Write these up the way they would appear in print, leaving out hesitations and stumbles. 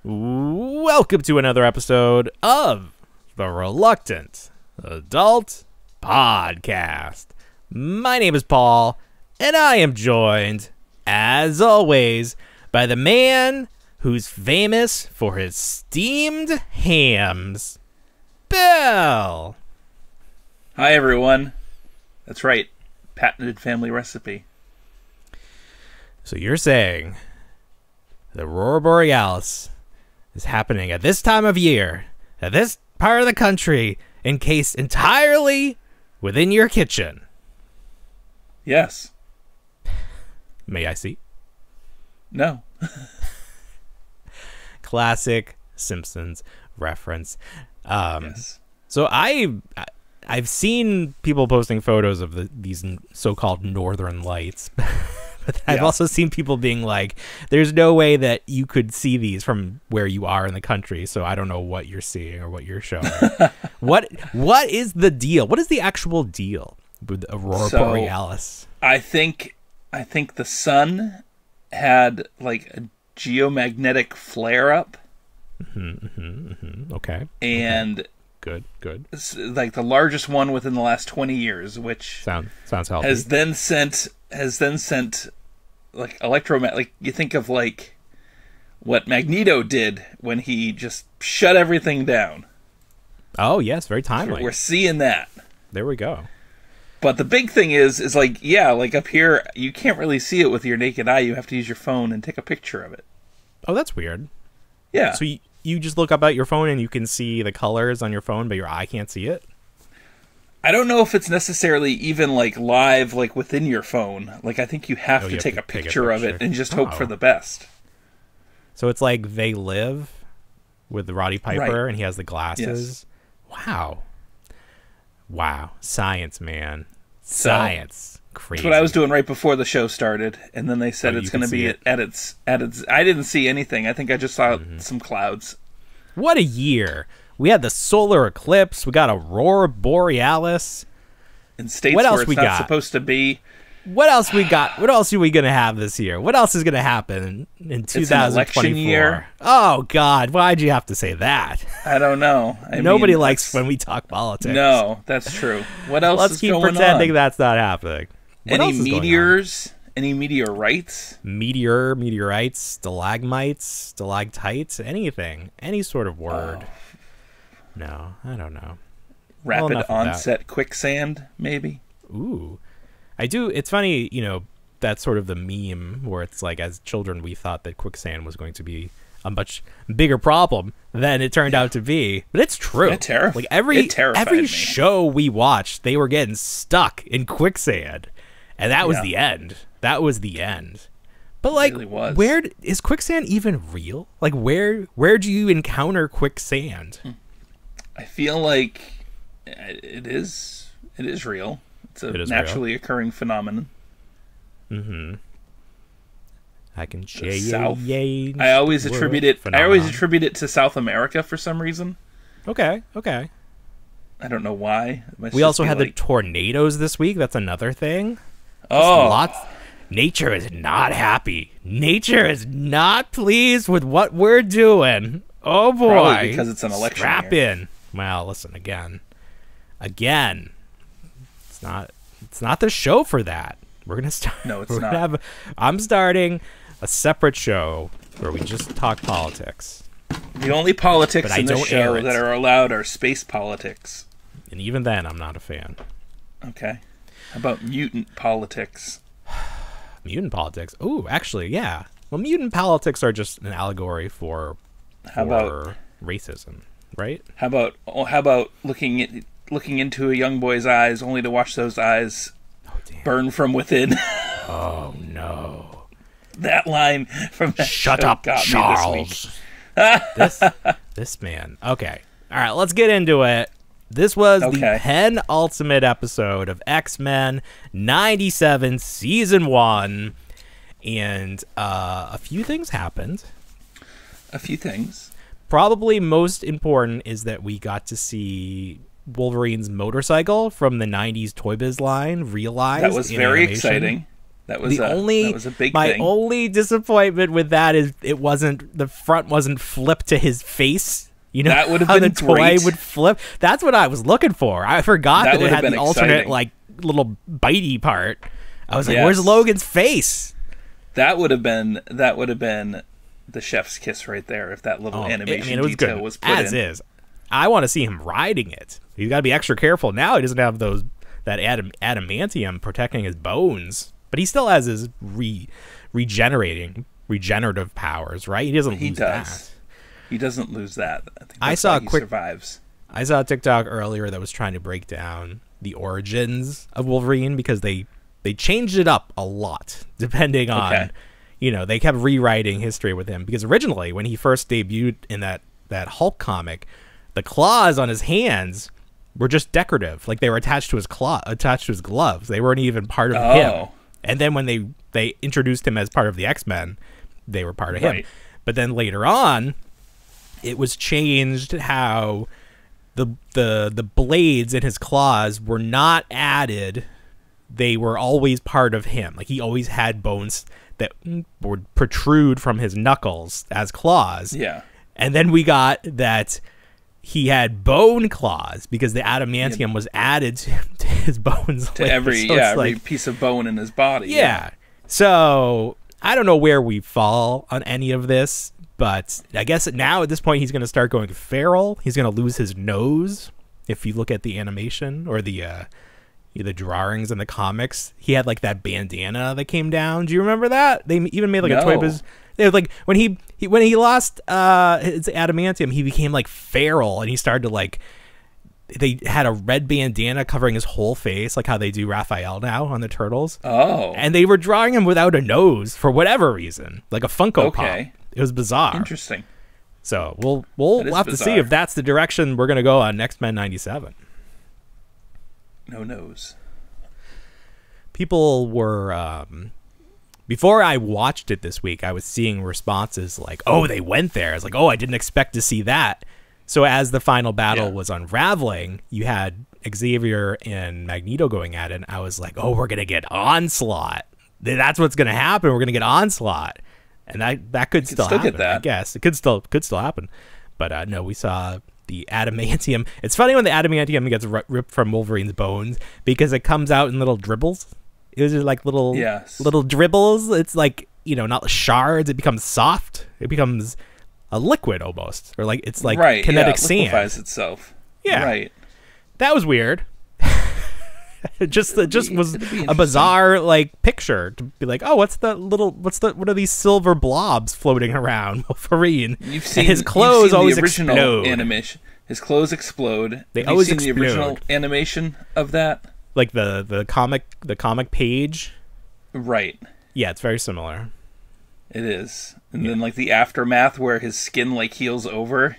Welcome to another episode of the Reluctant Adult Podcast. My name is Paul, and I am joined, as always, by the man who's famous for his steamed hams, Bill. Hi, everyone. That's right. Patented family recipe. So you're saying the Aurora Borealis is happening at this time of year, at this part of the country, encased entirely within your kitchen? Yes. May I see? No. Classic Simpsons reference. Yes. So I've seen people posting photos of these so-called northern lights. But I've also seen people being like, there's no way that you could see these from where you are in the country, so I don't know what you're seeing or what you're showing. What is the deal? What is the actual deal with Aurora Borealis? I think the sun had like a geomagnetic flare-up. Okay. And Good. it's like the largest one within the last 20 years, which sounds healthy. has then sent like like you think of like what Magneto did when he just shut everything down. Oh yes, very timely. We're seeing that. There we go. But the big thing is like, yeah, like up here you can't really see it with your naked eye. You have to use your phone and take a picture of it. Oh, that's weird. Yeah. So you just look up at your phone and you can see the colors on your phone, but your eye can't see it? I don't know if it's necessarily even like live, like within your phone. Like I think you have to take a picture of it and just hope for the best. So it's like They Live with Roddy Piper, right. And he has the glasses. Yes. Wow. Science, man. Science. Crazy. That's what I was doing right before the show started, and then they said it's going to be at its. I didn't see anything. I think I just saw some clouds. What a year. We had the solar eclipse. We got Aurora Borealis. In states where it's not supposed to be. What else we got? What else are we going to have this year? What else is going to happen in 2024? It's an election year. Oh, God. Why'd you have to say that? I don't know. Nobody likes when we talk politics. No, that's true. What else Let's is keep going on? pretending that's not happening. Any meteors? Any meteorites? Meteorites, stalagmites, stalactites, anything. Any sort of word. Oh. No, I don't know. Rapid onset quicksand, maybe? Ooh. I do. It's funny, that's sort of the meme where it's like, as children, we thought that quicksand was going to be a much bigger problem than it turned out to be. But it's true. It terrified every show we watched, they were getting stuck in quicksand. And that was the end. That was the end. But like, it really was. Where is quicksand even real? Like, where do you encounter quicksand? I feel like it is real. It's a naturally occurring phenomenon. Mm-hmm. I can change. I always attribute it to South America for some reason. Okay. I don't know why. We also had the tornadoes this week. That's another thing. Nature is not happy. Nature is not pleased with what we're doing. Oh boy! Probably because it's an election. Strap in. Well, listen again. It's not the show for that. We're gonna start. No, it's not. I'm starting a separate show where we just talk politics. The only politics in this show that are allowed are space politics. And even then, I'm not a fan. Okay. How about mutant politics? Mutant politics? Ooh, actually, yeah. Well, mutant politics are just an allegory for racism, right? How about looking into a young boy's eyes only to watch those eyes burn from within? Oh no! That line from that Shut show up, got Charles. Me this week. this man. Okay, all right. Let's get into it. This was the penultimate episode of X-Men 97, Season 1. And a few things happened. A few things. Probably most important is that we got to see Wolverine's motorcycle from the 90s Toy Biz line realized. That was very exciting. That was a big my thing. only disappointment with that is the front wasn't flipped to his face. You know, that would have how been the toy great. would flip. That's what I was looking for. I forgot that it had the alternate like little bitey part. I was like, "Where's Logan's face?" That would have been the chef's kiss right there. If that little animation detail was put as in. is. I want to see him riding it. He's got to be extra careful now. He doesn't have that adamantium protecting his bones, but he still has his regenerative powers, right? He doesn't lose that. He doesn't lose that. I saw he survives. I saw a TikTok earlier that was trying to break down the origins of Wolverine because they changed it up a lot depending on, you know, they kept rewriting history with him because originally when he first debuted in that Hulk comic, the claws on his hands were just decorative, like they were attached to his gloves. They weren't even part of him. And then when they introduced him as part of the X-Men, they were part of him. But then later on, it was changed how the blades in his claws were not added. They were always part of him. Like he always had bones that would protrude from his knuckles as claws. Yeah. And then we got that he had bone claws because the adamantium was added to his bones. To every piece of bone in his body. Yeah. So I don't know where we fall on any of this, but I guess now at this point he's going to start going feral. He's going to lose his nose. If you look at the animation or the drawings in the comics, he had like that bandana that came down. Do you remember that? They even made like a toy biz. They were like when he lost his adamantium, he became like feral and he started to like. They had a red bandana covering his whole face, like how they do Raphael now on the Turtles. Oh, and they were drawing him without a nose for whatever reason, like a Funko Pop. It was bizarre. Interesting. So we'll have to see if that's the direction we're gonna go on X-Men '97. No nose. People were before I watched it this week, I was seeing responses like, "Oh, they went there." I was like, "Oh, I didn't expect to see that." So as the final battle was unraveling, you had Xavier and Magneto going at it, and I was like, "Oh, we're gonna get Onslaught. That's what's gonna happen. We're gonna get Onslaught." And that could still happen. I guess it could still happen, but no, we saw the adamantium. It's funny when the adamantium gets ripped from Wolverine's bones because it comes out in little dribbles. It was like little dribbles. It's like, you know, not shards. It becomes soft. It becomes a liquid almost, or like it's like kinetic sand. It liquefies itself. Yeah, right. That was weird. It just was a bizarre like picture to be like, oh, what are these silver blobs floating around Wolverine? You've seen his clothes always the original explode. Animation. His clothes explode. They Have always you seen explode. The original animation of that, like the comic page. Right. Yeah, it's very similar. It is, and then like the aftermath where his skin like heals over,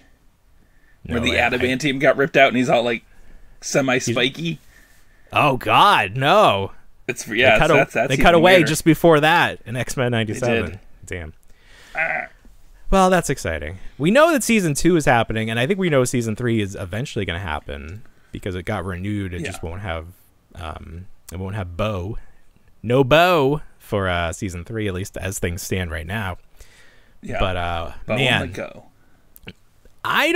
where the adamantium got ripped out and he's all like semi-spiky. Oh God, no! It's they cut away weirder. just before that in X-Men '97. Damn. Well, that's exciting. We know that season 2 is happening, and I think we know season 3 is eventually going to happen because it got renewed. It just won't have Bo, no Bo for season 3, at least as things stand right now. Yeah, but Bo man, on the go. I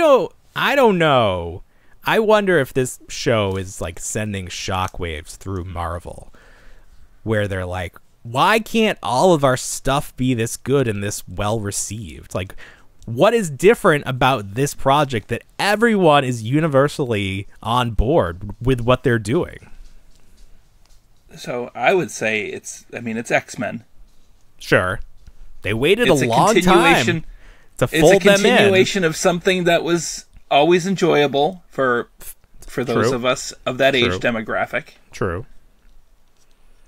don't know. I wonder if this show is like sending shockwaves through Marvel, where they're like, why can't all of our stuff be this good and this well received? Like, what is different about this project that everyone is universally on board with what they're doing? So I would say it's X-Men. Sure. They waited a long time to fold them in. It's a continuation of something that was always enjoyable for those of us of that age demographic. True.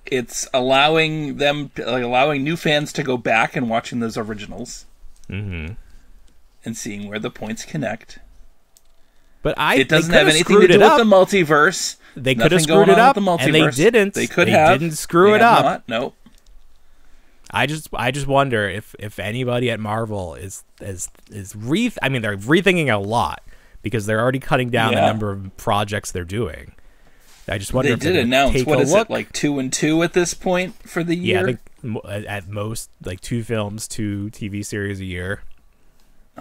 It's allowing new fans to go back and watching those originals, and seeing where the points connect. But it doesn't have anything to do with the multiverse. They could have screwed it up, and they didn't. They didn't screw it up. Nope. I just wonder if anybody at Marvel is they're rethinking a lot because they're already cutting down the number of projects they're doing. I just wonder they if did announce, what is it, like 2 and 2 at this point for the year? Yeah, I think at most, like 2 films, 2 TV series a year.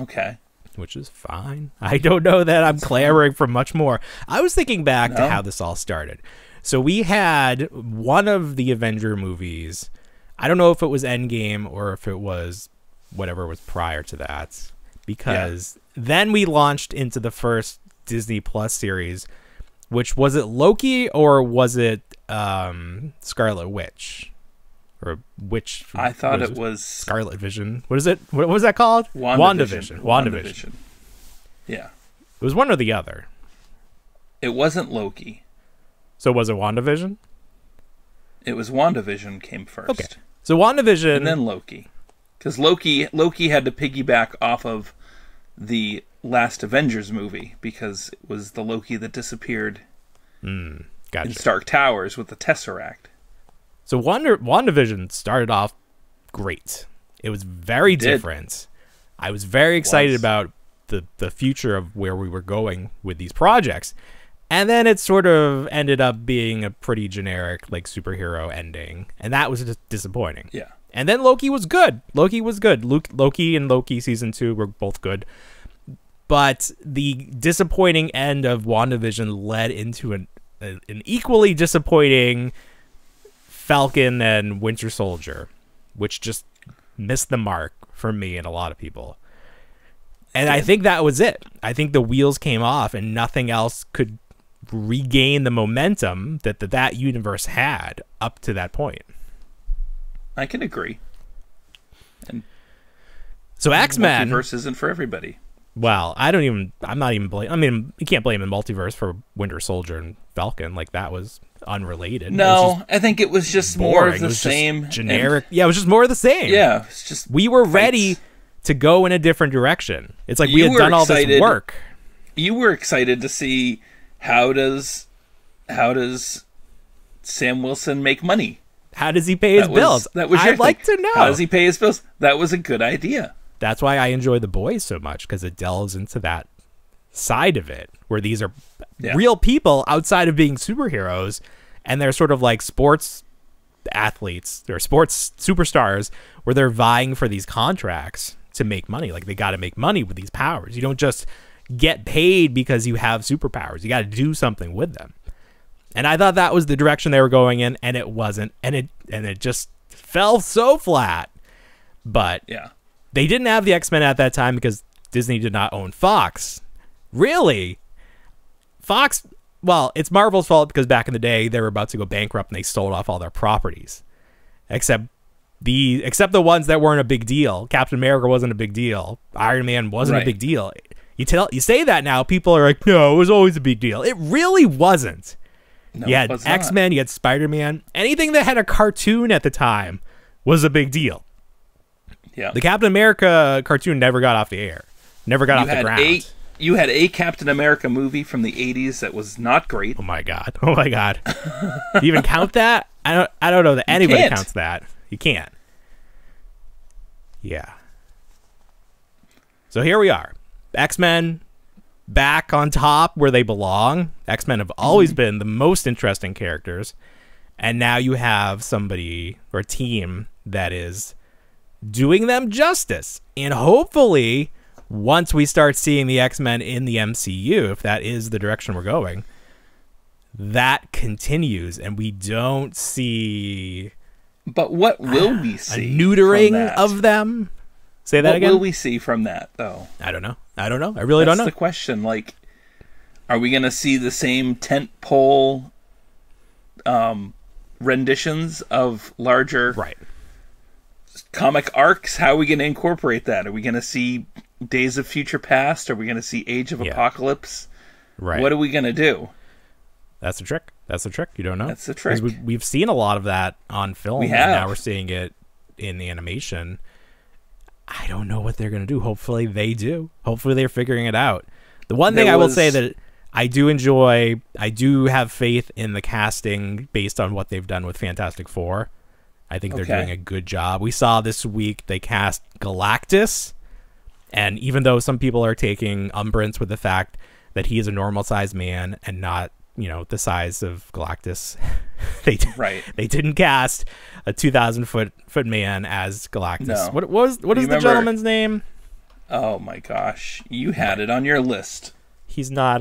Okay. Which is fine. I don't know that I'm clamoring for much more. I was thinking back to how this all started. So we had one of the Avenger movies. I don't know if it was Endgame or if it was whatever was prior to that. Because then we launched into the first Disney Plus series, which was it Loki or was it Scarlet Witch? Or which? I thought it was Scarlet Vision. What is it? What was that called? WandaVision. Yeah. It was one or the other. It wasn't Loki. So was it WandaVision? It was WandaVision came first. Okay. So WandaVision. And then Loki. Because Loki had to piggyback off of the last Avengers movie because it was the Loki that disappeared in Stark Towers with the Tesseract. So WandaVision started off great. It was very different. I was very excited about the future of where we were going with these projects. And then it sort of ended up being a pretty generic like superhero ending. And that was just disappointing. Yeah. And then Loki was good. Loki and Loki season 2 were both good. But the disappointing end of WandaVision led into an equally disappointing Falcon and Winter Soldier, which just missed the mark for me and a lot of people. And I think that was it. I think the wheels came off and nothing else could regain the momentum that universe had up to that point. I can agree. And so X-Men multiverse isn't for everybody. Well, I'm not even blaming. I mean, you can't blame the multiverse for Winter Soldier and Falcon. Like, that was unrelated. No, I think it was just more of the same. Generic. Yeah, it was just more of the same. Yeah, it's just we were ready to go in a different direction. It's like we had done all this work. You were excited to see how does Sam Wilson make money? How does he pay his bills? I'd like to know. How does he pay his bills? That was a good idea. That's why I enjoy The Boys so much, because it delves into that side of it, where these are real people outside of being superheroes, and they're sort of like sports athletes or sports superstars, where they're vying for these contracts to make money. Like, they got to make money with these powers. You don't just get paid because you have superpowers. You got to do something with them. And I thought that was the direction they were going in, and it wasn't. And it just fell so flat. But they didn't have the X-Men at that time because Disney did not own Fox. Really? Fox, well, it's Marvel's fault because back in the day, they were about to go bankrupt and they sold off all their properties. Except the ones that weren't a big deal. Captain America wasn't a big deal. Iron Man wasn't a big deal. You say that now, people are like, no, it was always a big deal. It really wasn't. No, you had X-Men, you had Spider-Man. Anything that had a cartoon at the time was a big deal. Yeah. The Captain America cartoon never got off the air. Never got off the ground. You had a Captain America movie from the 80s that was not great. Oh my god. Do you even count that? I don't know that anybody counts that. You can't. Yeah. So here we are. X-Men back on top where they belong. X-Men have always been the most interesting characters. And now you have somebody or a team that is doing them justice. And hopefully, once we start seeing the X-Men in the MCU, if that is the direction we're going, that continues and we don't see... But what will we see? A neutering of them? Say that again? What will we see from that, though? I don't know. I really don't know. That's the question. Like, are we going to see the same tentpole renditions of larger comic arcs? How are we going to incorporate that? Are we going to see Days of Future Past? Are we going to see Age of Apocalypse? Right. What are we going to do? That's the trick. You don't know. That's the trick. We've seen a lot of that on film. We have. And now we're seeing it in the animation. I don't know what they're going to do. Hopefully they do. Hopefully they're figuring it out. The one thing I will say that I do enjoy, I do have faith in the casting based on what they've done with Fantastic Four. I think they're doing a good job. We saw this week they cast Galactus, and even though some people are taking umbrance with the fact that he is a normal-sized man and not the size of Galactus. they didn't cast a 2,000-foot man as Galactus. No. What is the gentleman's name? Oh my gosh, you had it on your list. He's not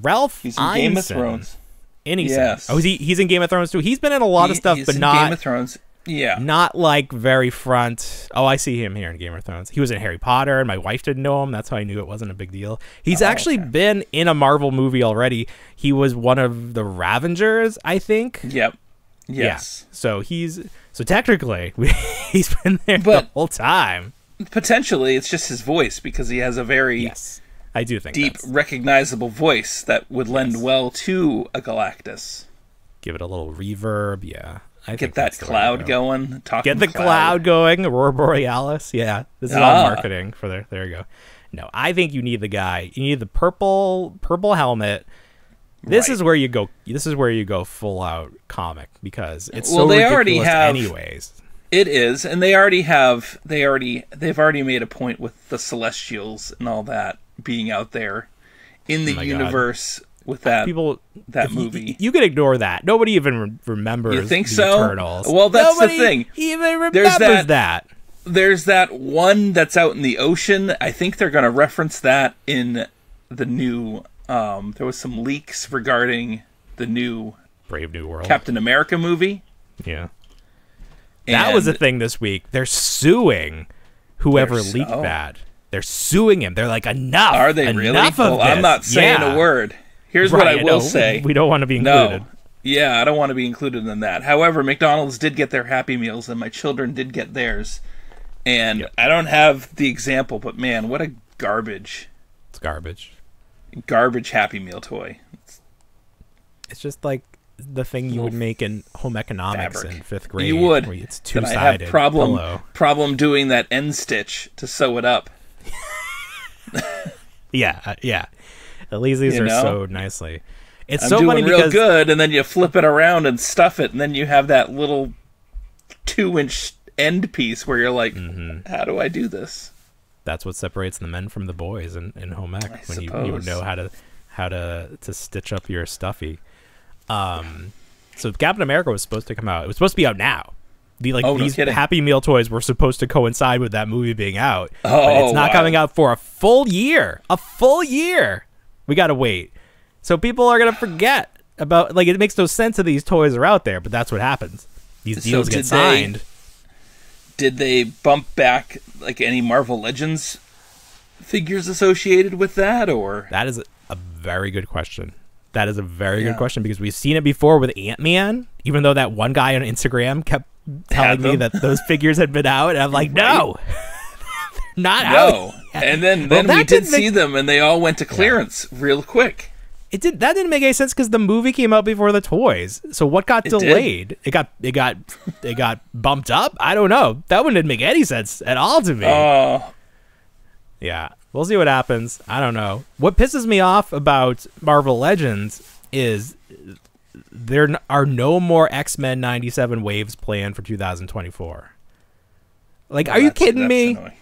Ralph. He's in Game of Thrones. Yes. Oh, he's in Game of Thrones too. He's been in a lot of stuff, but not Game of Thrones. Yeah. Not like very front. Oh, I see him here in Game of Thrones. He was in Harry Potter, and my wife didn't know him. That's how I knew it wasn't a big deal. He's actually been in a Marvel movie already. He was one of the Ravengers, I think. Yep. Yes. Yeah. So technically, he's been there the whole time. Potentially, it's just his voice, because he has a very I do think deep, recognizable voice that would lend well to a Galactus. Give it a little reverb, yeah. Get that cloud going. Get the cloud going. Aurora Borealis. Yeah, this is all marketing for there you go. No, I think you need the guy. You need the purple helmet. This is where you go. This is where you go full out comic, because it's so ridiculous anyways. It is, and they've already made a point with the Celestials and all that being out there in the universe. With that movie, you can ignore that. Nobody even remembers. You think the so? Eternals. Well, that's the thing. Even remembers that. There's that one that's out in the ocean. I think they're going to reference that in the new. There was some leaks regarding the new Brave New World Captain America movie. Yeah, that was a thing this week. They're suing whoever leaked that. They're suing him. They're like, enough. Are they really? Well, I'm not saying a word. Here's what I will say. We don't want to be included. No. Yeah, I don't want to be included in that. However, McDonald's did get their Happy Meals, and my children did get theirs. And I don't have the example, but man, what a garbage. It's garbage. Garbage Happy Meal toy. It's just like the thing you would make in home economics in 5th grade. You would. Where it's two-sided. I have problem doing that end stitch to sew it up. Yeah. At least these are sewed nicely. It's so doing funny real because good, and then you flip it around and stuff it, and then you have that little 2-inch end piece where you're like, how do I do this? That's what separates the men from the boys in home ec, when you would know how to stitch up your stuffy. So Captain America was supposed to come out. It was supposed to be out now. These Happy Meal toys were supposed to coincide with that movie being out. But it's not coming out for a full year. A full year. We got to wait. So people are going to forget about, it makes no sense that these toys are out there, but that's what happens. These deals get signed. Did they bump back, any Marvel Legends figures associated with that, or? That is a very good question. That is a very good question, because we've seen it before with Ant-Man, even though that one guy on Instagram kept telling me that those figures had been out, and I'm like, no. Not out. And then we did see them, and they all went to clearance real quick. That didn't make any sense, because the movie came out before the toys. So what got delayed? It got bumped up. I don't know. That one didn't make any sense at all to me. Yeah, we'll see what happens. I don't know. What pisses me off about Marvel Legends is there are no more X-Men 97 waves planned for 2024. Are you kidding me? Annoying.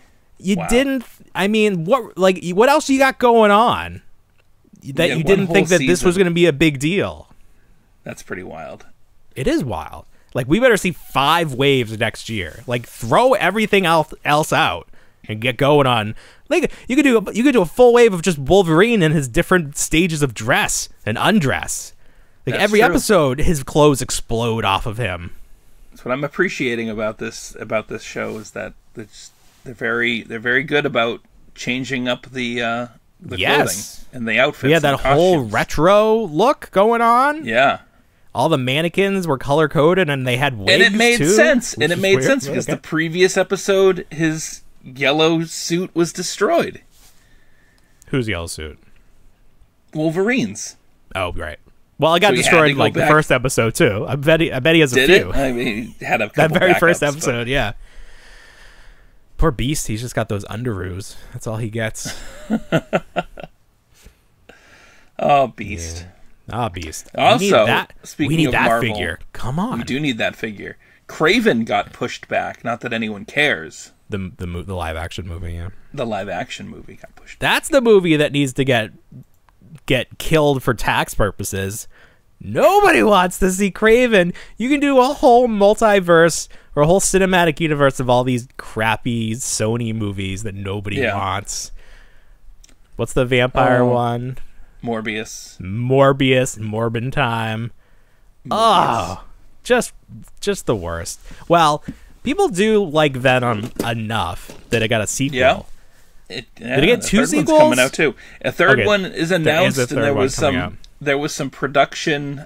You didn't. I mean, what else you got going on that you didn't think that this was going to be a big deal? That's pretty wild. It is wild. We better see 5 waves next year. Throw everything else out and get going on. You could do a full wave of just Wolverine and his different stages of dress and undress. Every episode, his clothes explode off of him. That's what I'm appreciating about this show, is that they're very good about changing up the clothing and the outfits. Yeah, that whole retro look going on. Yeah. All the mannequins were color coded, and they had wigs, and it made sense. And it made weird. sense because the previous episode, his yellow suit was destroyed. Whose yellow suit? Wolverine's. Oh, right. Well, it got destroyed the first episode too. I bet he has a few. I mean, he had a couple that very first episode, yeah. Poor Beast, he's just got those underoos. That's all he gets. Oh, Beast. Yeah. Oh, Beast. Also, we need that Marvel, figure. Come on. We do need that figure. Craven got pushed back. Not that anyone cares. The live action movie, yeah. The live action movie got pushed back. That's the movie that needs to get killed for tax purposes. Nobody wants to see Kraven. You can do a whole multiverse or a whole cinematic universe of all these crappy Sony movies that nobody wants. What's the vampire one? Morbius, Morbin time. Oh, just the worst. Well, people do like Venom enough that it got a sequel. Yeah. Did it get 2 sequels? One's coming out too. A third one is announced, and there was some production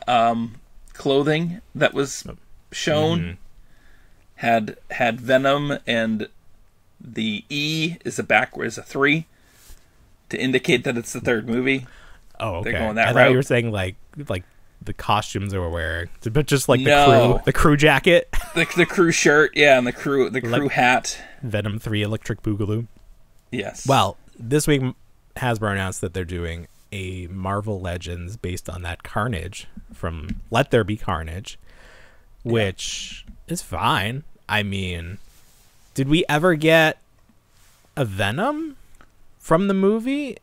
clothing that was shown. Had Venom, and the E is a 3 to indicate that it's the third movie. Oh, okay. They're going that I route. thought you were saying like the costumes they were wearing, but just like the crew jacket, the crew shirt, and the crew hat. Venom 3 Electric Boogaloo. Yes. Well, this week Hasbro announced that they're doing a Marvel Legends based on that Carnage from Let There Be Carnage, which is fine. I mean, did we ever get a Venom from the movie?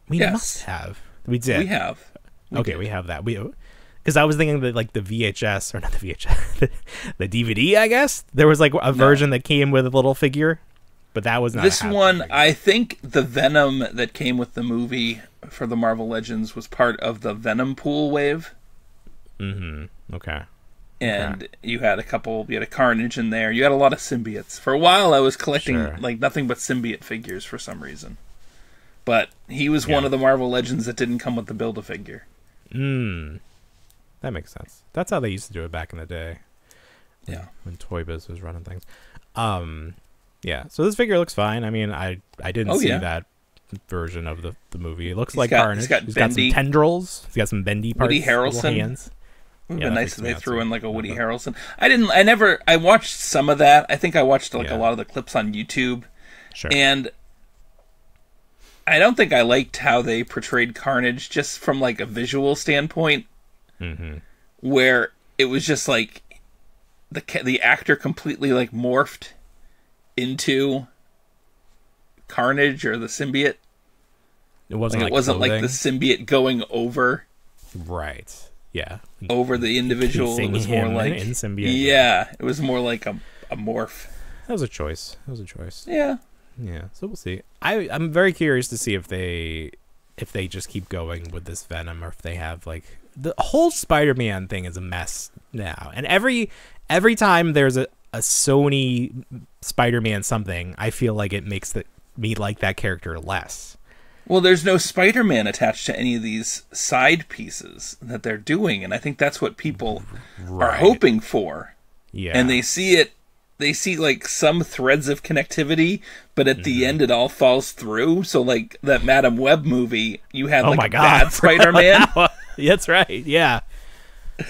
We must have. We did. We have. We have that. Because I was thinking that like the VHS, or not the VHS, the DVD, I guess. There was like a version that came with a little figure, but that was not this one. Figure. I think the Venom that came with the movie for the Marvel Legends was part of the Venom pool wave. Okay. And you had a Carnage in there. You had a lot of symbiotes. For a while, I was collecting like nothing but symbiote figures for some reason. But he was one of the Marvel Legends that didn't come with the Build-A-Figure. That makes sense. That's how they used to do it back in the day. Yeah. When Toy Biz was running things. Yeah. So this figure looks fine. I mean, I didn't see that version of the movie. It looks like Carnage. He's got some tendrils. He's got some bendy parts. Woody Harrelson. Hands. It would have been nice if they threw in like a Woody Harrelson. I watched some of that. I think I watched like a lot of the clips on YouTube. Sure. And I don't think I liked how they portrayed Carnage just from like a visual standpoint, where it was just like the actor completely like morphed into Carnage or the symbiote. It wasn't like the symbiote going over. Right. Yeah. Over the individual. It was more like in symbiote. Yeah, it was more like a morph. That was a choice. Yeah. Yeah, so we'll see. I'm very curious to see if they just keep going with this Venom, or if they have like the whole Spider-Man thing is a mess now. And every time there's a Sony Spider-Man something, I feel like it makes me like that character less. Well, there's no Spider-Man attached to any of these side pieces that they're doing, and I think that's what people are hoping for. Yeah. And they see like some threads of connectivity, but at the end it all falls through. So like that Madam Web movie, you had like a bad Spider-Man. That's right. Yeah.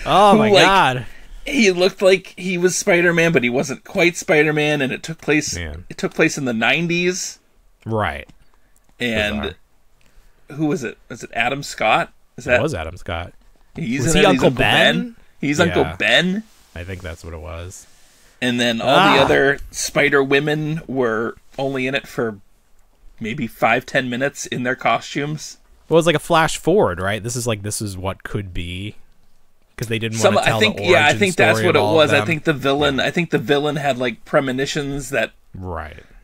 Oh my God. He looked like he was Spider-Man, but he wasn't quite Spider-Man, and it took place in the 90s. Right. And bizarre. Who was it? Was it Adam Scott? It was Adam Scott. Was he Uncle Ben? He's Uncle Ben? I think that's what it was. And then all the other Spider Women were only in it for maybe 5-10 minutes in their costumes. Well, it was like a flash forward, right? This is what could be, because they didn't want to tell the origin I think that's what it was. I think the villain. Yeah. I think the villain had like premonitions that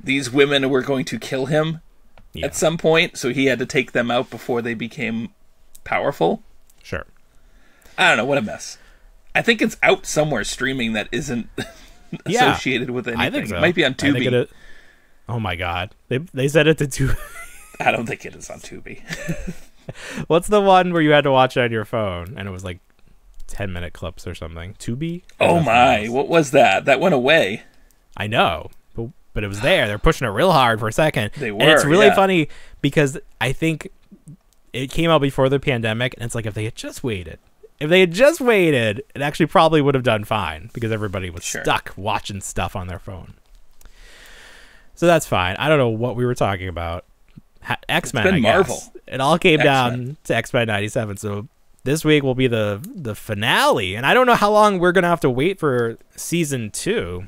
these women were going to kill him at some point, so he had to take them out before they became powerful. Sure. I don't know. What a mess. I think it's out somewhere streaming that isn't associated with anything. I think so. It might be on Tubi. Oh my God. They said it to Tubi. I don't think it is on Tubi. What's the one where you had to watch it on your phone and it was like 10-minute clips or something? Tubi? Oh my. What was that? That went away. I know. But it was there. They're pushing it real hard for a second. They were. And it's really funny because I think it came out before the pandemic, and it's like if they had just waited, it actually probably would have done fine, because everybody was stuck watching stuff on their phone. So that's fine. I don't know what we were talking about. X-Men, it's been Marvel. Guess. It all came down to X-Men 97. So this week will be the finale, and I don't know how long we're going to have to wait for season 2,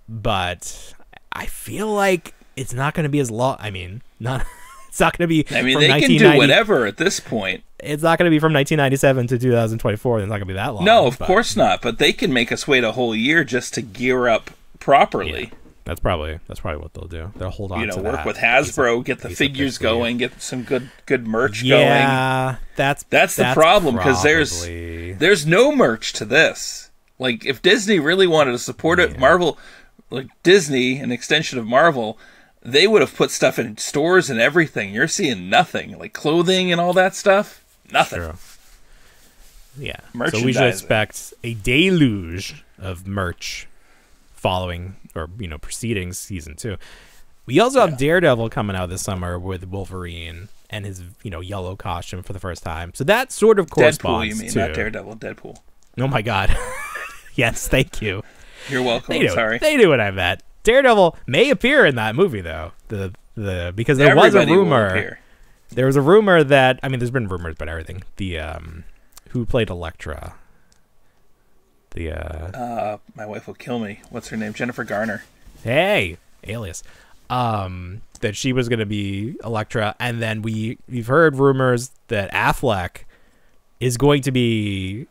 but I feel like it's not going to be as long. I mean, it's not going to be. I mean, they can do whatever at this point. it's not going to be from 1997 to 2024. It's not going to be that long. No, of course not. But they can make us wait a whole year just to gear up properly. Yeah, that's probably what they'll do. They'll hold on to work that. with Hasbro, get the figures going, get some good merch going. Yeah, that's the problem, because there's no merch to this. Like, if Disney really wanted to support it, Marvel, like Disney, an extension of Marvel, they would have put stuff in stores and everything. You're seeing nothing, like clothing and all that stuff. Nothing. True. Yeah. So we should expect a deluge of merch following, or preceding season 2. We also have Daredevil coming out this summer with Wolverine and his yellow costume for the first time. So that sort of corresponds Deadpool, you mean, to... not Daredevil, Deadpool. Oh my God. Yes, thank you. You're welcome. Sorry. They knew what I meant. Daredevil may appear in that movie though. Because there was a rumor. There was a rumor that, I mean, there's been rumors about everything. The who played Elektra? My wife will kill me. What's her name? Jennifer Garner. Hey, alias. That she was going to be Elektra, and then we've heard rumors that Affleck is going to be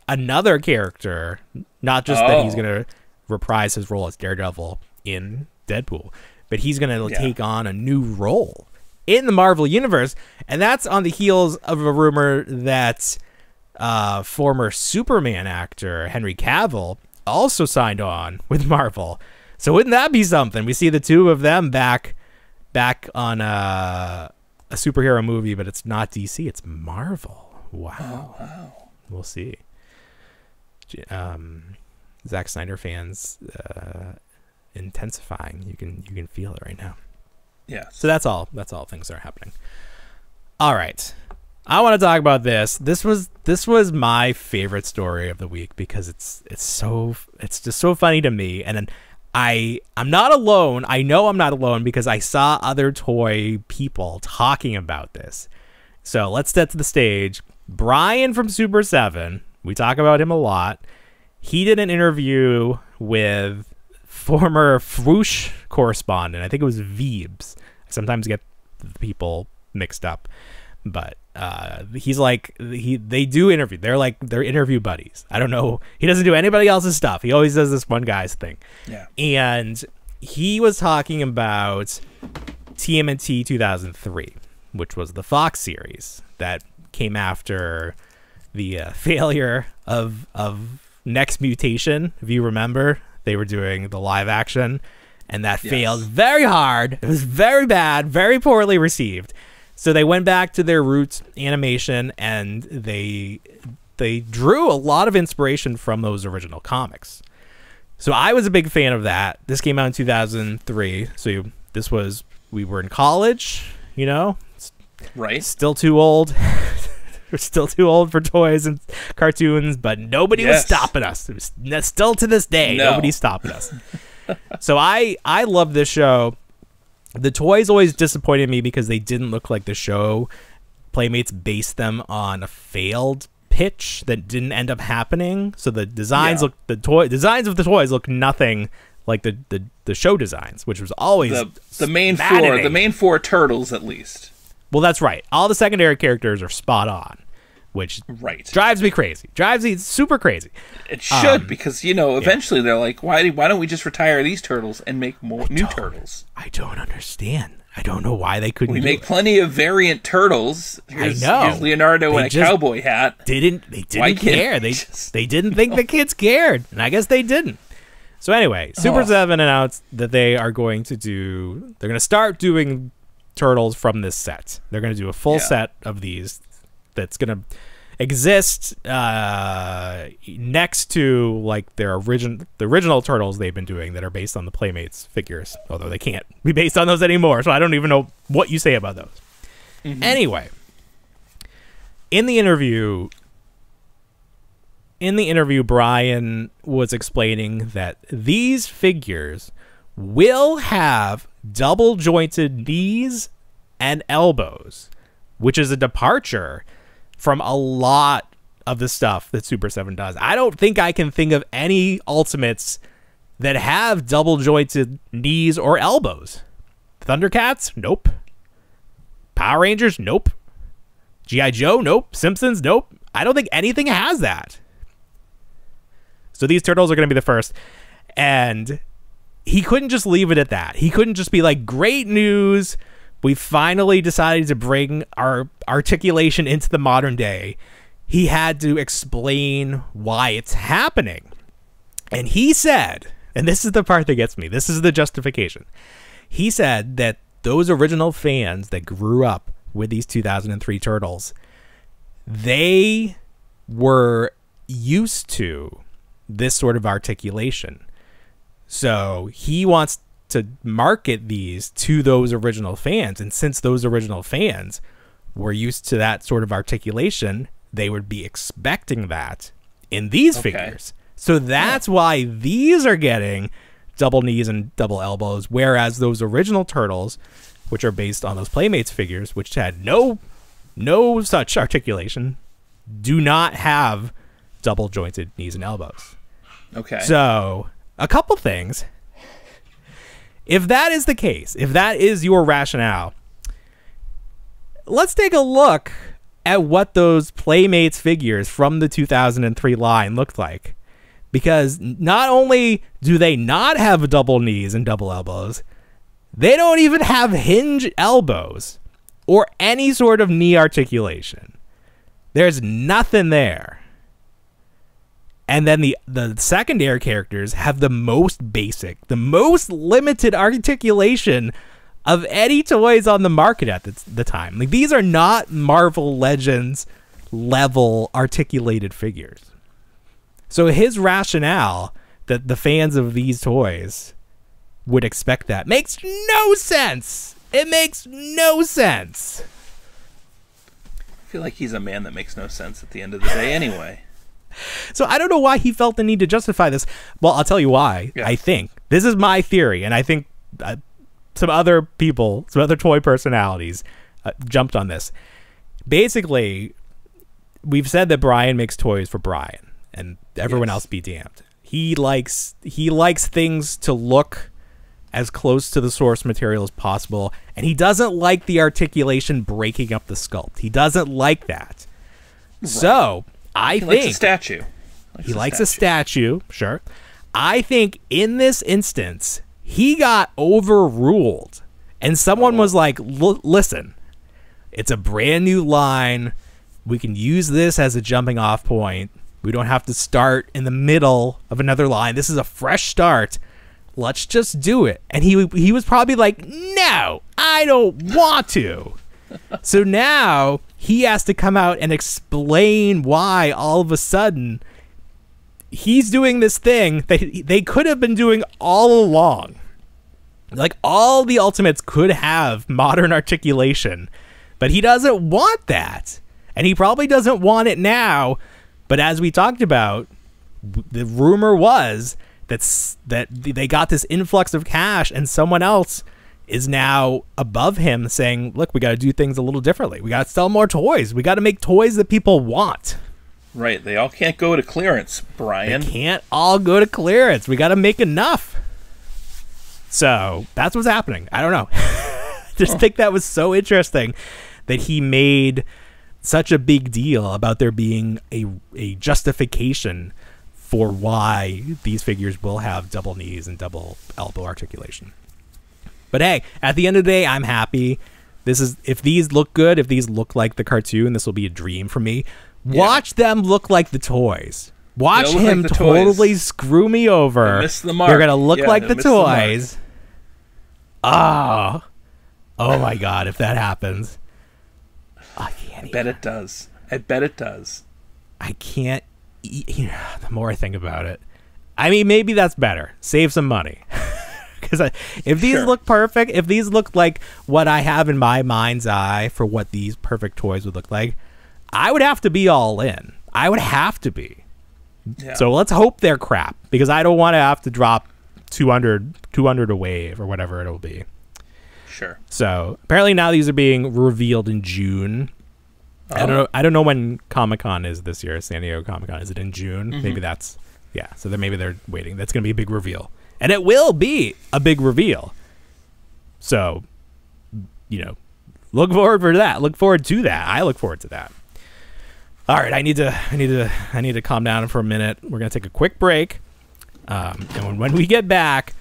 another character, not just that he's going to reprise his role as Daredevil in Deadpool, but he's going to take on a new role in the Marvel Universe, and that's on the heels of a rumor that former Superman actor Henry Cavill also signed on with Marvel. So wouldn't that be something? We see the two of them back on a superhero movie, but it's not DC, it's Marvel. Wow. Oh, wow. We'll see. Zack Snyder fans intensifying. You can feel it right now. Yeah. So that's all things that are happening. All right. I want to talk about this. This was my favorite story of the week because it's just so funny to me. And then I'm not alone. I know I'm not alone because I saw other toy people talking about this. So let's set to the stage. Brian from Super 7, we talk about him a lot. He did an interview with former Fwoosh correspondent. I think it was Veebs. I sometimes get the people mixed up. But he's like, they do interview. They're interview buddies. I don't know. He doesn't do anybody else's stuff. He always does this one guy's thing. Yeah. And he was talking about TMNT 2003, which was the Fox series that came after the failure of Next Mutation. If you remember, they were doing the live action, and that failed very hard. It was very bad, very poorly received. So they went back to their roots animation, and they drew a lot of inspiration from those original comics. So I was a big fan of that. This came out in 2003. So we were in college, right? Still too old. We're still too old for toys and cartoons, but nobody was stopping us. It was still to this day, nobody's stopping us. So I love this show. The toys always disappointed me because they didn't look like the show. Playmates based them on a failed pitch that didn't end up happening. So the designs designs of the toys look nothing like the show designs, which was always the main four turtles at least. Well, that's right. All the secondary characters are spot on, which drives me crazy. Drives me super crazy. It should, because eventually they're like, why don't we just retire these turtles and make more new turtles? I don't understand. I don't know why they couldn't. We make plenty of variant turtles. Here's Leonardo in a cowboy hat. They didn't care. They didn't think the kids cared, and I guess they didn't. So anyway, Super 7 announced that they're going to start doing turtles from this set. They're going to do a full set of these that's going to exist next to like the original turtles they've been doing that are based on the Playmates figures, although they can't be based on those anymore, so I don't even know what you say about those. Anyway, in the interview Brian was explaining that these figures will have double jointed knees and elbows, which is a departure from a lot of the stuff that Super 7 does. I don't think I can think of any Ultimates that have double jointed knees or elbows. Thundercats? Nope. Power Rangers? Nope. G.I. Joe, nope. Simpsons, nope. I don't think anything has that. So these turtles are going to be the first. And he couldn't just leave it at that. He couldn't just be like, great news. We finally decided to bring our articulation into the modern day. He had to explain why it's happening. And he said, and this is the part that gets me, this is the justification. He said that those original fans that grew up with these 2003 turtles, they were used to this sort of articulation. So he wants to market these to those original fans. And since those original fans were used to that sort of articulation, they would be expecting that in these figures. So that's why these are getting double knees and double elbows, whereas those original turtles, which are based on those Playmates figures, which had no such articulation, do not have double jointed knees and elbows. Okay. So a couple things. If that is the case, if that is your rationale, let's take a look at what those Playmates figures from the 2003 line looked like. Because not only do they not have double knees and double elbows, they don't even have hinge elbows or any sort of knee articulation. There's nothing there. And then the secondary characters have the most basic, the most limited articulation of any toys on the market at the time. Like, these are not Marvel Legends level articulated figures. So his rationale that the fans of these toys would expect that makes no sense. It makes no sense. I feel like he's a man that makes no sense at the end of the day anyway. So I don't know why he felt the need to justify this. Well, I'll tell you why. Yeah. I think this is my theory, and I think some other people, some other toy personalities jumped on this. Basically, we've said that Brian makes toys for Brian, and everyone else be damned. He likes things to look as close to the source material as possible, and he doesn't like the articulation breaking up the sculpt. He doesn't like that. Right. So I think likes a statue. He likes a statue, sure. I think in this instance, he got overruled, and someone was like, listen, it's a brand new line. We can use this as a jumping off point. We don't have to start in the middle of another line. This is a fresh start. Let's just do it. And he was probably like, no, I don't want to. So now he has to come out and explain why all of a sudden he's doing this thing that they could have been doing all along. Like, all the Ultimates could have modern articulation, but he doesn't want that. And he probably doesn't want it now. But as we talked about, the rumor was that they got this influx of cash, and someone else is now above him saying, look, we got to do things a little differently. We got to sell more toys. We got to make toys that people want. Right. They all can't go to clearance, Brian. They can't all go to clearance. We got to make enough. So that's what's happening. I don't know. Just think that was so interesting that he made such a big deal about there being a justification for why these figures will have double knees and double elbow articulation. But hey, at the end of the day, I'm happy. If these look good, if these look like the cartoon, this will be a dream for me. Yeah. Watch them look like the toys. Watch him like totally screw me over. Miss the mark. They're gonna look like the toys. Oh my God! If that happens, I bet it does. I bet it does. I can't eat. The more I think about it, I mean, maybe that's better. Save some money. Because if these look perfect, if these look like what I have in my mind's eye for what these perfect toys would look like, I would have to be all in. I would have to be. Yeah. So let's hope they're crap, because I don't want to have to drop 200 a wave or whatever it'll be. Sure. So apparently now these are being revealed in June. Oh. I don't know when Comic-Con is this year. San Diego Comic-Con. Is it in June? Mm-hmm. Maybe that's so then maybe they're waiting. That's going to be a big reveal. And it will be a big reveal. So, look forward for that. Look forward to that. I look forward to that. All right, I need to calm down for a minute. We're gonna take a quick break, and when we get back,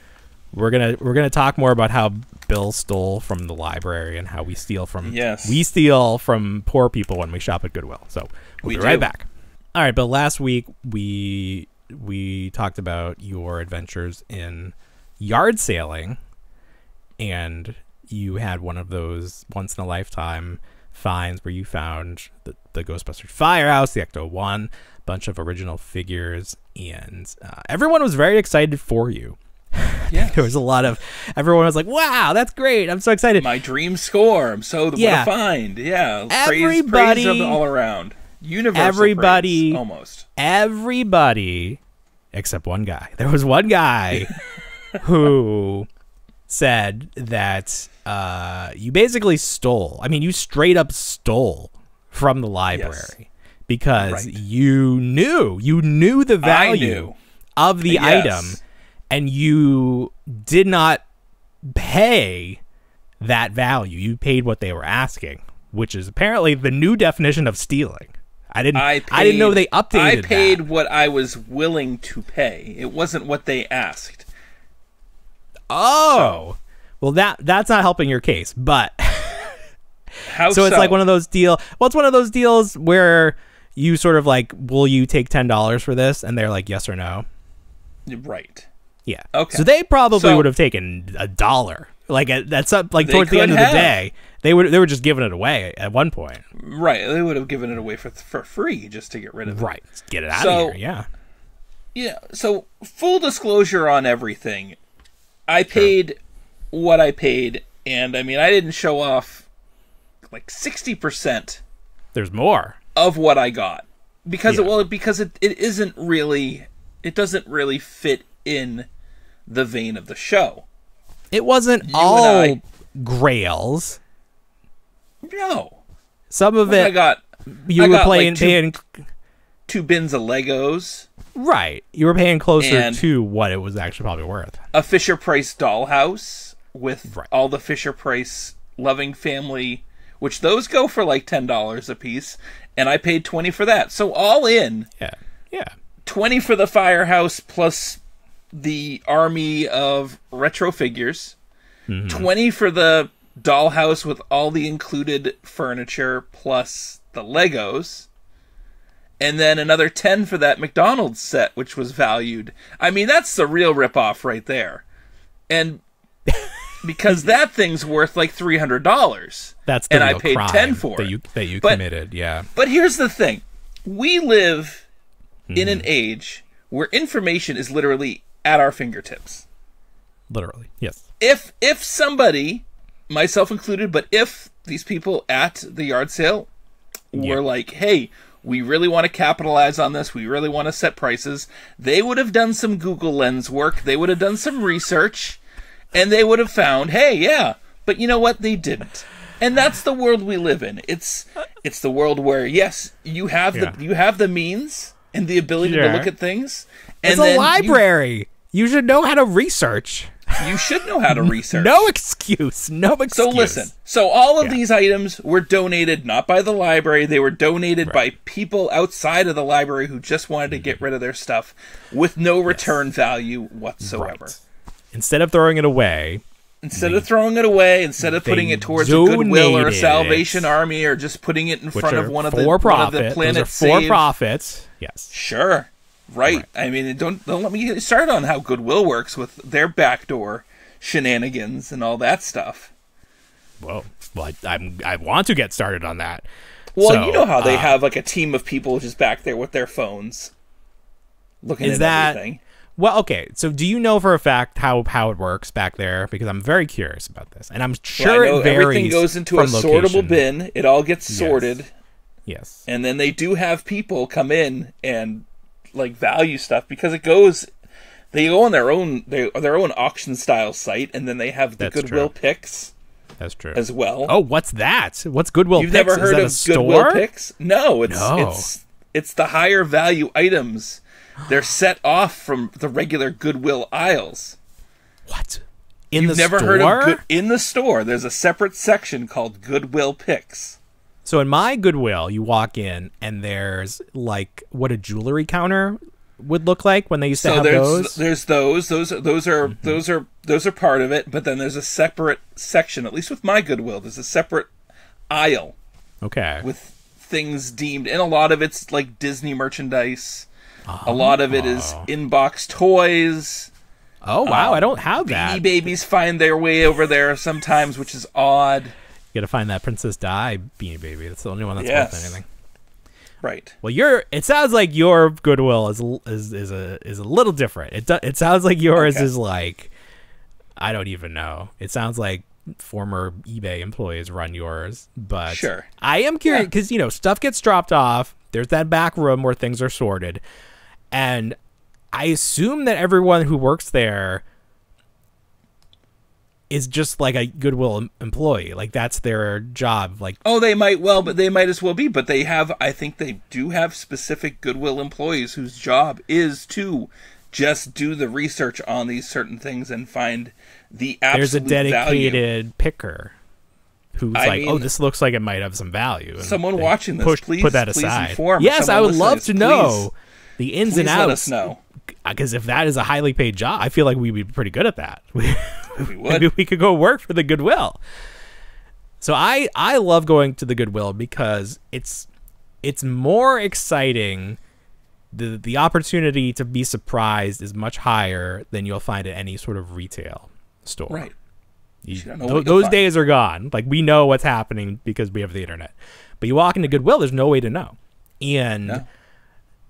we're gonna talk more about how Bill stole from the library and how we steal from poor people when we shop at Goodwill. So we'll be right back. All right, Bill. Last week we talked about your adventures in yard sailing, and you had one of those once in a lifetime finds where you found the Ghostbusters Firehouse, the Ecto-1, bunch of original figures, and everyone was very excited for you. Yeah, there was a lot of everyone was like, "Wow, that's great! I'm so excited!" My dream score. I'm so what a find. Yeah, praise all around. Universal praise, almost everybody except one guy. There was one guy who said that you basically stole. I mean, you straight up stole from the library because you knew the value of the item, and you did not pay that value. You paid what they were asking, which is apparently the new definition of stealing. I didn't know they updated I paid what I was willing to pay. It wasn't what they asked. Oh. Well, that's not helping your case, but so it's like one of those deals. Well, it's one of those deals where you sort of like, will you take $10 for this? And they're like, yes or no. Right. Yeah. Okay. So they probably would have taken $1. Like that's like towards the end of the day, they were just giving it away at one point. Right. They would have given it away for free just to get rid of it. Right. Get it out of here. Yeah. Yeah. So full disclosure on everything, I paid what I paid, and I mean I didn't show off like 60%. There's more of what I got because it isn't really, it doesn't really fit in the vein of the show. It wasn't all grails. No. Some of it you were paying 2 bins of Legos. Right. You were paying closer to what it was actually probably worth. A Fisher-Price dollhouse with all the Fisher-Price loving family, which those go for like $10 a piece, and I paid $20 for that. So all in, yeah, $20 for the firehouse plus the army of retro figures, $20 for the dollhouse with all the included furniture plus the Legos, and then another $10 for that McDonald's set, which was valued. I mean, that's the real ripoff right there. And because that thing's worth like $300. That's the and real I paid crime $10 for that you committed. Yeah. But here's the thing: we live in an age where information is literally at our fingertips. Literally, yes. If somebody, myself included, but if these people at the yard sale were like, "Hey, we really want to capitalize on this. We really want to set prices," they would have done some Google Lens work. They would have done some research. And they would have found, hey, yeah, but you know what? They didn't. And that's the world we live in. It's the world where, yes, you have the means and the ability to look at things. And it's a library. You should know how to research. You should know how to research. No excuse. No excuse. So listen. So all of these items were donated not by the library. They were donated by people outside of the library who just wanted to get rid of their stuff with no return value whatsoever. Right. Instead of throwing it away, instead of putting it towards a Goodwill or a Salvation Army, or just putting it in front of one of the Planet for profits. Yes, sure, right. I mean, don't let me get started on how Goodwill works with their backdoor shenanigans and all that stuff. Well, I want to get started on that. Well, so, you know how they have like a team of people just back there with their phones looking at everything. Well, okay, so do you know for a fact how it works back there? Because I'm very curious about this. And I'm sure it varies. Everything goes into a sortable bin. It all gets sorted. Yes. And then they do have people come in and like value stuff because they go on their own auction style site, and then they have the Goodwill picks. That's true. As well. Oh, what's that? What's Goodwill Picks? You've never heard of Goodwill Picks? No, it's the higher value items. They're set off from the regular Goodwill aisles. What? You've never heard of in the store? There's a separate section called Goodwill Picks. So in my Goodwill, you walk in and there's like what a jewelry counter would look like when they used to have those. There's those are part of it, but then there's a separate section. At least with my Goodwill, there's a separate aisle. Okay. With things deemed, and a lot of it's like Disney merchandise. A lot of it is in-box toys. Oh, wow, I don't have that. Beanie Babies find their way over there sometimes, which is odd. You gotta find that Princess Di Beanie Baby. That's the only one that's worth anything. Right. Well, it sounds like your Goodwill is a little different. It sounds like yours is like, I don't even know. It sounds like former eBay employees run yours, but sure. I am curious because stuff gets dropped off. There's that back room where things are sorted, and I assume that everyone who works there is just like a Goodwill employee. Like that's their job. Like, oh, they might as well be, but I think they do have specific Goodwill employees whose job is to just do the research on these certain things and find the absolute there's a dedicated value. Picker who's oh, this looks like it might have some value. And someone watching this, please put that aside. Inform yes, I would love to know the ins and outs. Let us know. Because if that is a highly paid job, I feel like we'd be pretty good at that. We would. Maybe we could go work for the Goodwill. So I love going to the Goodwill because it's more exciting. The opportunity to be surprised is much higher than you'll find at any sort of retail store. Right. Those days are gone. Like we know what's happening because we have the internet. But you walk into Goodwill, there's no way to know. And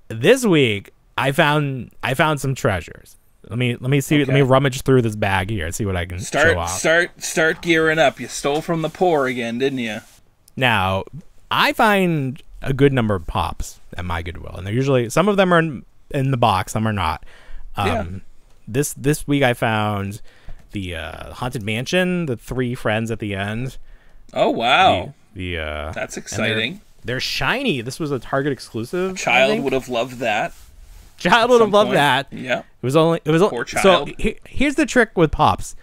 this week I found some treasures. Let me see. Let me rummage through this bag here and see what I can show off. Start gearing up. You stole from the poor again, didn't you? Now, I find a good number of pops at my Goodwill, and they're usually, some of them are in the box, some are not. This week I found the Haunted Mansion, the 3 friends at the end. Oh wow! That's exciting. They're shiny. This was a Target exclusive. A child would have loved that. Child would have loved that. Yeah. It was poor child. So here's the trick with pops.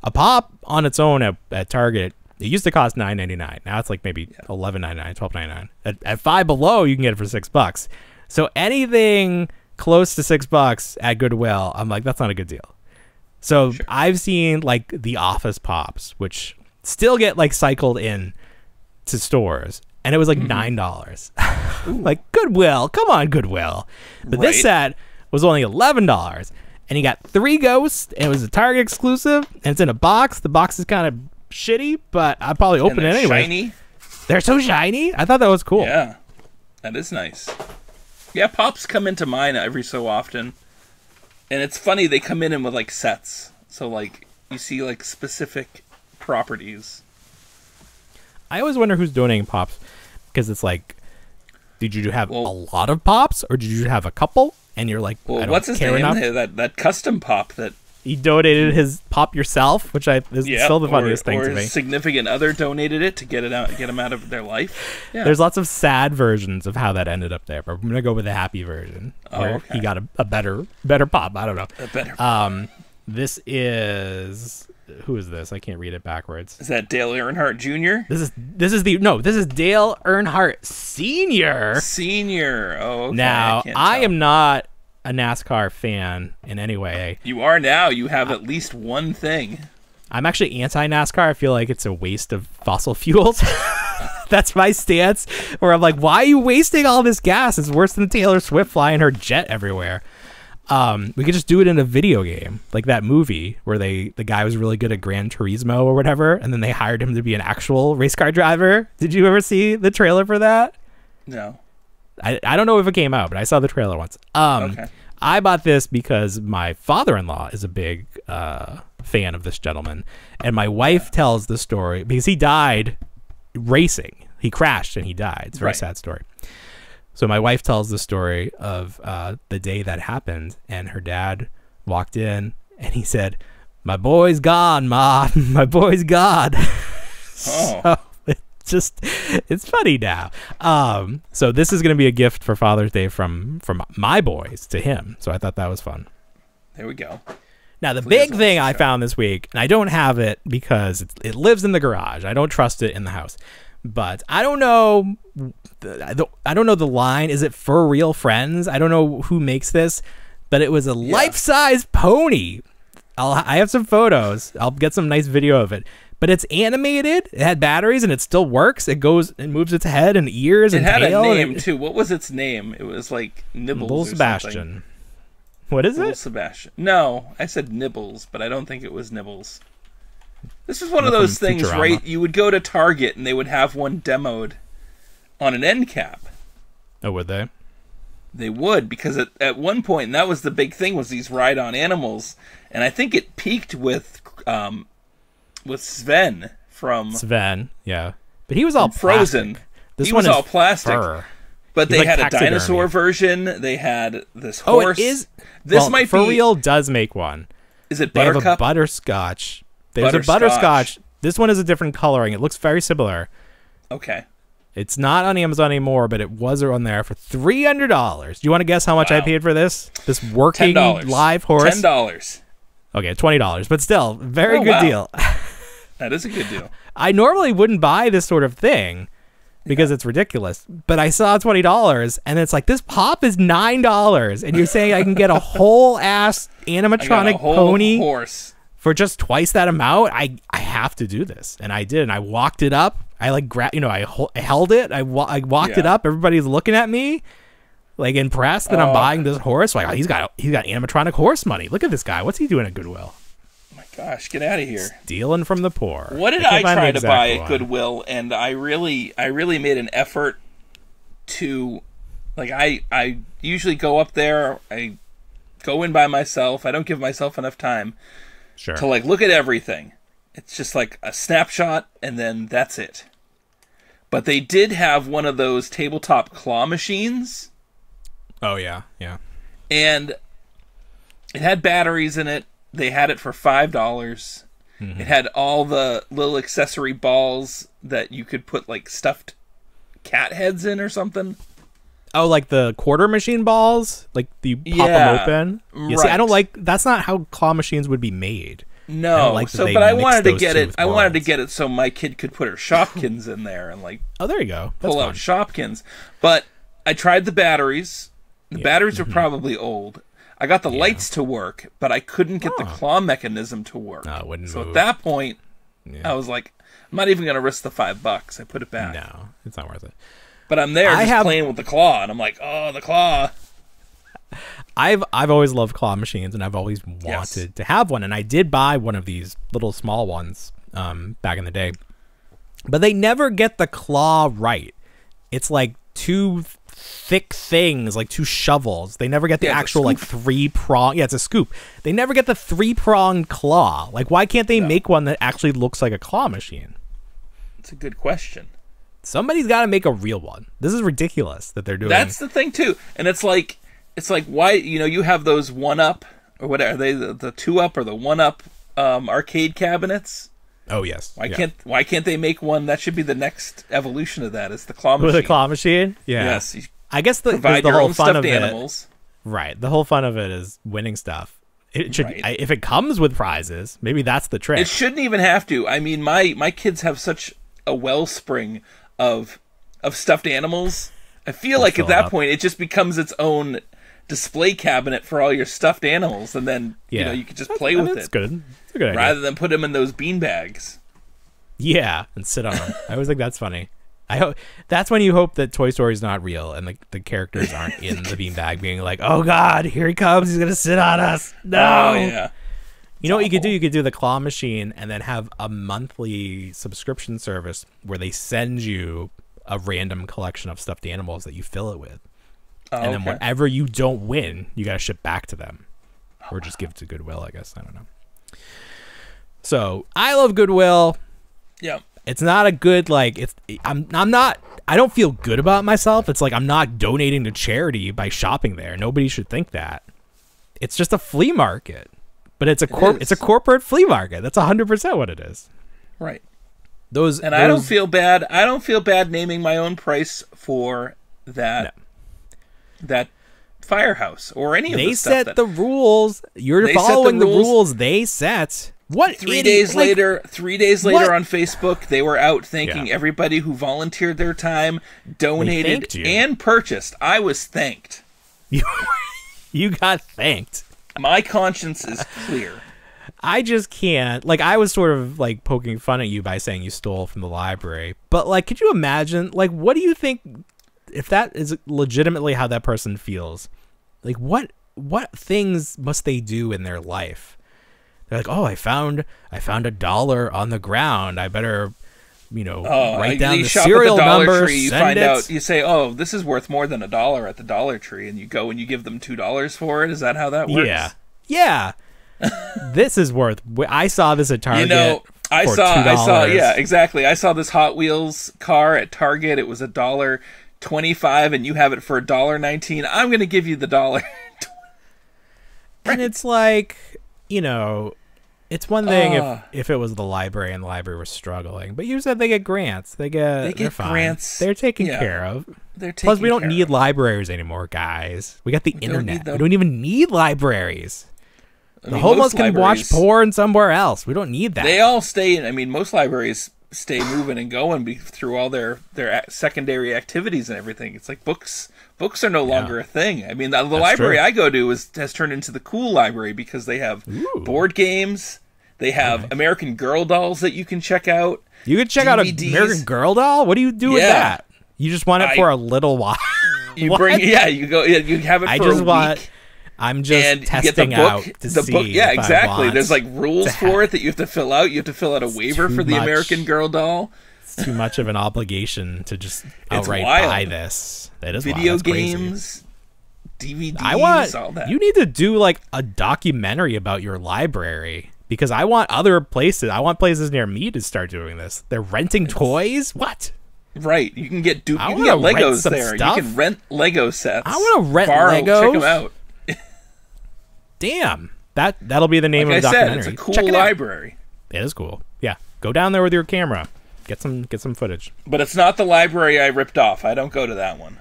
A pop on its own at Target, it used to cost $9.99. Now it's like maybe $11.99, $12.99. At Five Below, you can get it for $6. So anything close to $6 at Goodwill, I'm like, that's not a good deal. So I've seen like the Office pops, which still get like cycled in to stores, and it was like $9. Like Goodwill, come on Goodwill. But this set was only $11, and you got 3 ghosts, and it was a Target exclusive, and it's in a box. The box is kind of shitty, but I'd probably open it anyway. Shiny. They're so shiny. I thought that was cool. Yeah, that is nice. Yeah, pops come into mine every so often, and it's funny, they come in with like sets. So like you see like specific properties. I always wonder who's donating pops, because it's like, did you have a lot of pops, or did you have a couple? And you're like, I don't what's his name? Enough? That custom pop that he donated his pop yourself, which is still the funniest thing to me. Or his significant other donated it to get him out of their life. Yeah. There's lots of sad versions of how that ended up there, but I'm gonna go with the happy version. He got a better pop. I don't know. A better pop. This is, who is this? I can't read it backwards. Is that Dale Earnhardt Jr.? This is Dale Earnhardt Sr. Senior. Oh, okay. Now I am not a NASCAR fan in any way. You are now. You have at least one thing. I'm actually anti-NASCAR. I feel like it's a waste of fossil fuels. That's my stance. Where I'm like, why are you wasting all this gas? It's worse than Taylor Swift flying her jet everywhere. We could just do it in a video game, like that movie where the guy was really good at Gran Turismo or whatever, and then they hired him to be an actual race car driver. Did you ever see the trailer for that? No. I don't know if it came out, but I saw the trailer once. I bought this because my father-in-law is a big fan of this gentleman, and my wife tells the story because he died racing. He crashed and he died. It's a very sad story. So my wife tells the story of the day that happened, and her dad walked in and he said, "My boy's gone, Ma. My boy's gone." So it's funny now. So this is going to be a gift for Father's Day from my boys to him. So I thought that was fun. There we go. Now, the big thing I found this week, and I don't have it because it lives in the garage. I don't trust it in the house. But I don't know. I don't know the line. Is it For Real Friends? I don't know who makes this, but it was a life-size pony. I have some photos. I'll get some nice video of it. But it's animated. It had batteries, and it still works. It moves its head and ears and tail. It had a name too. What was its name? It was like Nibbles. Little or Sebastian. Something. What is Little it? Sebastian. No, I said Nibbles, but I don't think it was Nibbles. This is one of those things, Futurama. right? You would go to Target and they would have one demoed on an end cap. Oh, would they? They would, because at one point, and that was the big thing, was these ride-on animals, and I think it peaked with Sven from Sven, yeah, but he was all Frozen. Plastic. This he one was is all plastic. Fur. But they like had a taxidermy. dinosaur version. They had this horse. Oh, it is. This might For be. Real does make one. Is it They have Buttercup? a butterscotch. There's a butterscotch. This one is a different coloring. It looks very similar. Okay. It's not on Amazon anymore, but it was on there for $300. Do you want to guess how much I paid for this? This working live horse? $10. Okay, $20, but still, very good deal. That is a good deal. I normally wouldn't buy this sort of thing because it's ridiculous, but I saw $20, and it's like, this pop is $9, and you're saying I can get a whole ass animatronic pony horse for just twice that amount? I have to do this, and I did, and I walked it up. I like I held it. I walked it up. Everybody's looking at me, like impressed that I'm buying this horse. Like, he's got animatronic horse money. Look at this guy. What's he doing at Goodwill? Oh my gosh, get out of here! Stealing from the poor. What did I try to buy at Goodwill? And I really made an effort to, like, I usually go up there. I go in by myself. I don't give myself enough time to like look at everything. It's just like a snapshot, and then that's it. But they did have one of those tabletop claw machines. Oh, yeah, yeah. And it had batteries in it. They had it for $5. Mm-hmm. It had all the little accessory balls that you could put, like, stuffed cat heads in or something. Oh, like the quarter machine balls? Like, you pop them open? Right. Yeah, see, I don't like... That's not how claw machines would be made. No, but I wanted to get it. I wanted to get it so my kid could put her Shopkins in there and like. Oh, there you go. Pull out Shopkins. But I tried the batteries. The batteries were probably old. I got the lights to work, but I couldn't get the claw mechanism to work. No, it wouldn't so move. At that point, I was like, I'm not even going to risk the $5. I put it back. No, it's not worth it. But I'm there playing with the claw, and I'm like, oh, the claw. I've always loved claw machines, and I've always wanted to have one, and I did buy one of these little small ones back in the day, but they never get the claw right. It's like two thick things, like two shovels. They never get the actual like 3-prong. Yeah, it's a scoop. They never get the 3-pronged claw. Like, why can't they make one that actually looks like a claw machine? It's a good question. Somebody's got to make a real one. This is ridiculous that they're doing. That's the thing too, and it's like why, you have those 1-up or whatever, are they the 2-up or the 1-up arcade cabinets? Oh yes. Why can't they make one? That should be the next evolution of that. Is the claw machine? With a claw machine? Yeah. Yes. I guess the your whole own fun stuffed of animals. Right. The whole fun of it is winning stuff. It should if it comes with prizes, maybe that's the trick. It shouldn't even have to. I mean, my kids have such a wellspring of stuffed animals. I feel like at that point it just becomes its own display cabinet for all your stuffed animals, and then you can just play with it. That's good. It's a good idea. Rather than put them in those bean bags. Yeah, and sit on them. I always think that's funny. I hope that's when you hope that Toy Story is not real and the characters aren't in the beanbag, being like, "Oh God, here he comes! He's gonna sit on us!" No. Oh yeah. You know what you could do? You could do the claw machine and then have a monthly subscription service where they send you a random collection of stuffed animals that you fill it with. And then whatever you don't win, you got to ship back to them. Or just give it to Goodwill, I guess. I don't know. So, I love Goodwill. Yeah. It's not a good, like, I don't feel good about myself. It's like I'm not donating to charity by shopping there. Nobody should think that. It's just a flea market. But it's a corporate flea market. That's 100% what it is. Right. I don't feel bad. I don't feel bad naming my own price for that. No. That Firehouse or any of they the stuff. They set the rules. You're following the rules they set. What 3 days later? 3 days later on Facebook, they were out thanking everybody who volunteered their time, donated, and purchased. I was thanked. You got thanked. My conscience is clear. I just can't. Like, I was sort of like poking fun at you by saying you stole from the library, but like, could you imagine? Like, what do you think if that is legitimately how that person feels? Like, what things must they do in their life? They're like, oh, I found $1 on the ground. I better, write down the serial number. Tree, you find out. You say, oh, this is worth more than $1 at the Dollar Tree, and you go and you give them $2 for it. Is that how that works? Yeah. This is worth. I saw this at Target. I saw. Yeah, exactly. I saw this Hot Wheels car at Target. It was $1.25, and you have it for $1.19. I'm going to give you the $1. And it's like, it's one thing if it was the library and the library was struggling, but you said they get grants. They get grants. They're taken care of. Plus, we don't need libraries anymore, guys. We got the internet. We don't even need libraries. The homeless can watch porn somewhere else. We don't need that. They all stay. Most libraries stay moving and going through all their secondary activities and everything. It's like books. Books are no longer a thing. The library I go to has turned into the cool library because they have board games. They have American Girl dolls that you can check out. You can check out an American Girl doll? What do you do with that? You just want it for a little while. You have it for a week. I'm just testing out to see book. Yeah, exactly. There's like rules for it that you have to fill out. You have to fill out a waiver for the American Girl doll. It's too much of an obligation to just outright buy this. That is video games, DVDs, all that. You need to do like a documentary about your library because I want other places. I want places near me to start doing this. They're renting toys. What? Right. You can get Legos there. You can rent Lego sets. I want to rent Legos. Check them out. Damn. That'll be the name of the documentary. It's a cool library. It is cool. Yeah. Go down there with your camera. Get some footage. But it's not the library I ripped off. I don't go to that one.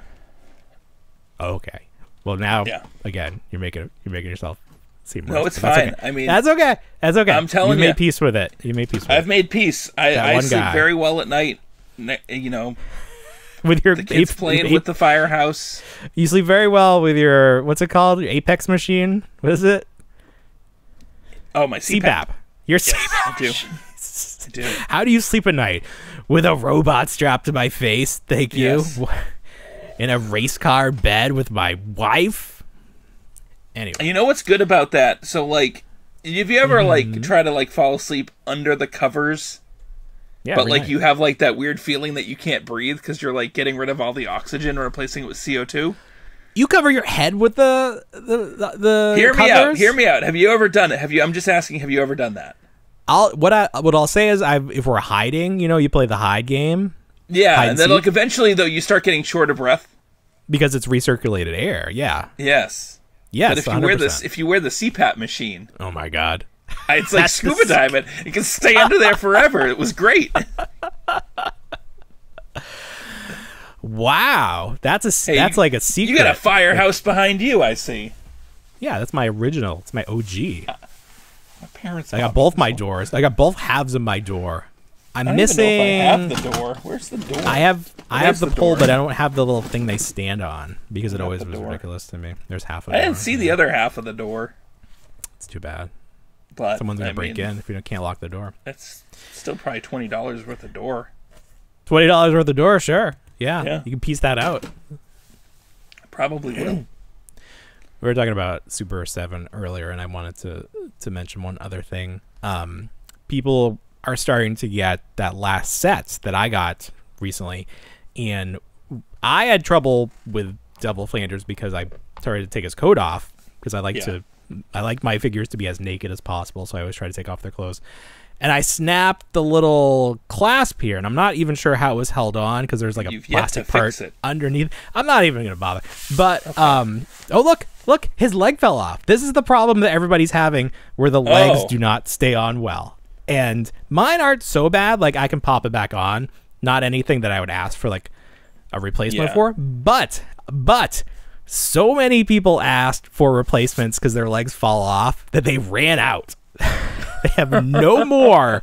Okay. Well, now again, you're making yourself seem worse. No, it's fine. Okay. That's okay. That's okay. I'm telling you. You made peace with it. I've made peace. I sleep very well at night. With your the kids playing with the firehouse. You sleep very well with your what's it called? Your Apex machine? What is it? Oh, my CPAP. Your CPAP. I do. How do you sleep at night? With a robot strapped to my face? Thank you. Yes. In a race car bed with my wife? Anyway. You know what's good about that? So, like, have you ever, try to, fall asleep under the covers? Yeah, but, you have, that weird feeling that you can't breathe because you're, getting rid of all the oxygen and replacing it with CO2? You cover your head with the covers? Hear me out. Have you ever done it? I'm just asking, have you ever done that? What I'll say is if we're hiding, you play the hide game. Yeah, and then eventually though you start getting short of breath because it's recirculated air. Yeah. Yes. Yes. But if you wear the CPAP machine, oh my god, it's like scuba diving. You can stay under there forever. It was great. Wow, that's like a secret. You got a firehouse behind you, I see. Yeah, that's my original. It's my OG. My parents. I got both my doors. I got both halves of my door. I'm missing. I don't even know if I have the door. Where's the door? I have the pole, but I don't have the little thing they stand on because it always was ridiculous to me. There's half of it. I didn't see the other half of the door. It's too bad. But someone's gonna break in if you can't lock the door. That's still probably $20 worth of door. $20 worth of door, sure. Yeah, you can piece that out. I probably will. We were talking about Super 7 earlier, and I wanted to mention one other thing. People are starting to get that last set that I got recently, and I had trouble with Devil Flanders because I started to take his coat off because I like my figures to be as naked as possible, so I always try to take off their clothes. And I snapped the little clasp here, and I'm not even sure how it was held on because there's like a plastic part underneath. I'm not even gonna bother. But oh look, his leg fell off. This is the problem that everybody's having, where the legs do not stay on well. And mine aren't so bad. Like I can pop it back on. Not anything that I would ask for like a replacement for. But So many people asked for replacements because their legs fall off that they ran out. They have no more.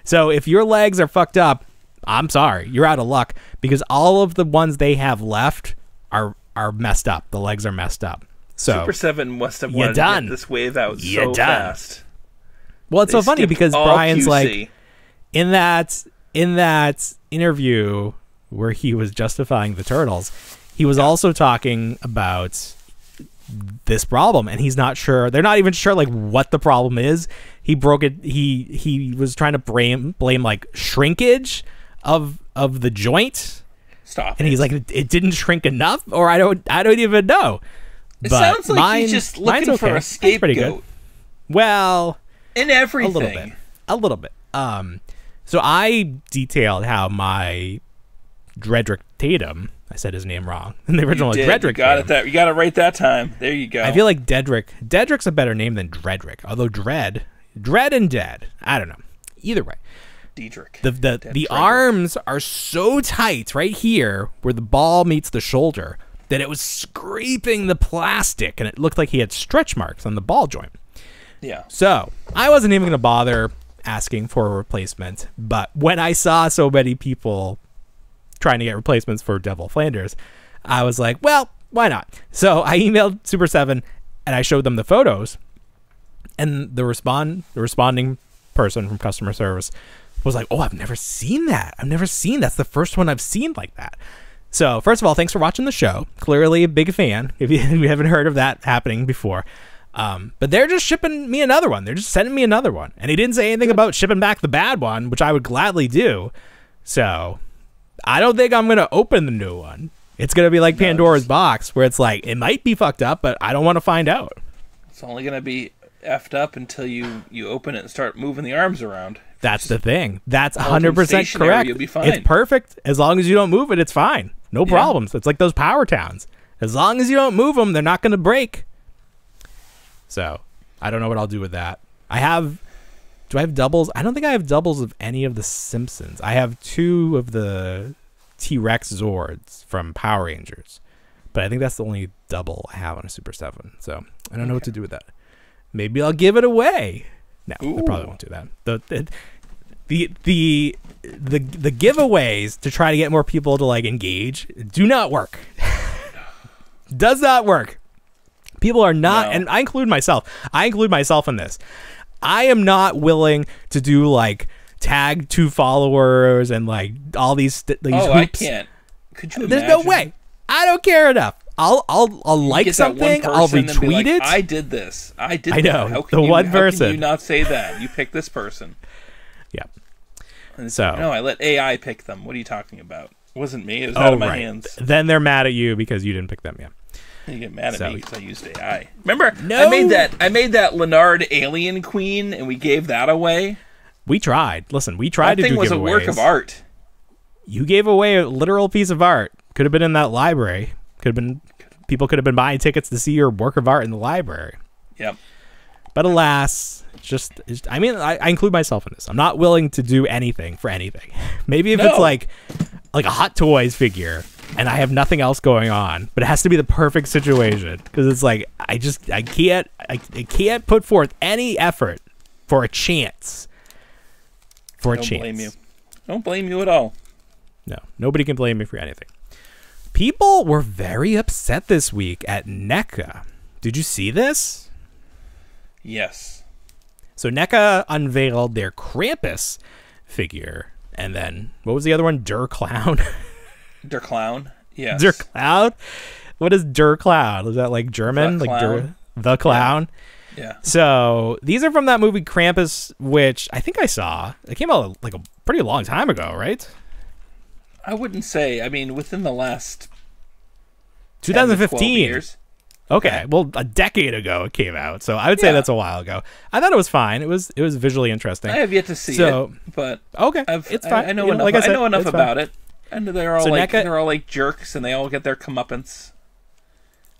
So if your legs are fucked up, I'm sorry, you're out of luck, because all of the ones they have left are messed up. The legs are messed up. So Super 7 must have wanted to get this wave out so fast. Well, it's so funny because Brian's QC. Like, in that interview where he was justifying the Turtles, he was also talking about this problem, and he's not sure. They're not even sure like what the problem is. He broke it. He was trying to blame like shrinkage of the joint. Stop. And he's like, it didn't shrink enough, or I don't even know. It sounds like he's just looking for a scapegoat. Pretty good. Well, in everything, a little bit. So I detailed how my Dredrick Tatum, I said his name wrong in the original. Dredrick. You got it right that time. There you go. I feel like Dedrick's a better name than Dredrick, although Dread and Dead, I don't know. Either way, Diedrich. The arms are so tight right here where the ball meets the shoulder that it was scraping the plastic, and it looked like he had stretch marks on the ball joint. Yeah. So I wasn't even going to bother asking for a replacement, but when I saw so many people trying to get replacements for Devil Flanders, I was like, well, why not? So I emailed Super 7 and I showed them the photos, and the responding person from customer service was like, oh, I've never seen that. That's the first one I've seen like that. So first of all, thanks for watching the show. Clearly a big fan if you haven't heard of that happening before. But they're just shipping me another one. They're just sending me another one. And he didn't say anything about shipping back the bad one, which I would gladly do. So I don't think I'm going to open the new one. It's going to be like Pandora's box, where it's like, it might be fucked up, but I don't want to find out. It's only going to be effed up until you open it and start moving the arms around. That's the thing. That's 100% correct. You'll be fine. It's perfect. As long as you don't move it, it's fine. No problems. It's like those power towns. As long as you don't move them, they're not going to break. So I don't know what I'll do with that. Do I have doubles? I don't think I have doubles of any of the Simpsons. I have 2 of the T-Rex Zords from Power Rangers, but I think that's the only double I have on a Super 7. So I don't know what to do with that. Maybe I'll give it away. No, I probably won't do that. The giveaways to try to get more people to like engage do not work. Does not work. People are not, and I include myself in this. I am not willing to do like tag 2 followers and like all these hoops. I can't. Could you imagine? There's no way. I don't care enough. I'll like something. I'll retweet it. I did this. I know. How can one person. How can you not say that? You pick this person. Yeah. So no, I let AI pick them. What are you talking about? It wasn't me. It was out of my hands. Then they're mad at you because you didn't pick them. Yeah. You get mad at me because I used AI. Remember, I made that Leonard Alien Queen, and we gave that away. We tried. Listen, we tried to do giveaways. That thing was a work of art. You gave away a literal piece of art. Could have been in that library. People could have been buying tickets to see your work of art in the library. Yep. But alas, I include myself in this. I'm not willing to do anything for anything. Maybe if it's like a Hot Toys figure and I have nothing else going on, but it has to be the perfect situation, because it's like I can't put forth any effort for a chance. Don't blame you. Don't blame you at all. No, nobody can blame me for anything. People were very upset this week at NECA. Did you see this? Yes. So NECA unveiled their Krampus figure, and then what was the other one? Der Clown. Der Clown. Yes. Der Clown. What is Der Clown? Is that like German? The Clown. Yeah. So these are from that movie Krampus, which I think I saw. It came out like a pretty long time ago, right? I wouldn't say. I mean, within the last 2015 years. Okay, well, a decade ago it came out, so I would say that's a while ago. I thought it was fine. It was visually interesting. I have yet to see it, but okay, it's fine. I know enough. Like I know enough about it, and they're all like jerks, and they all get their comeuppance.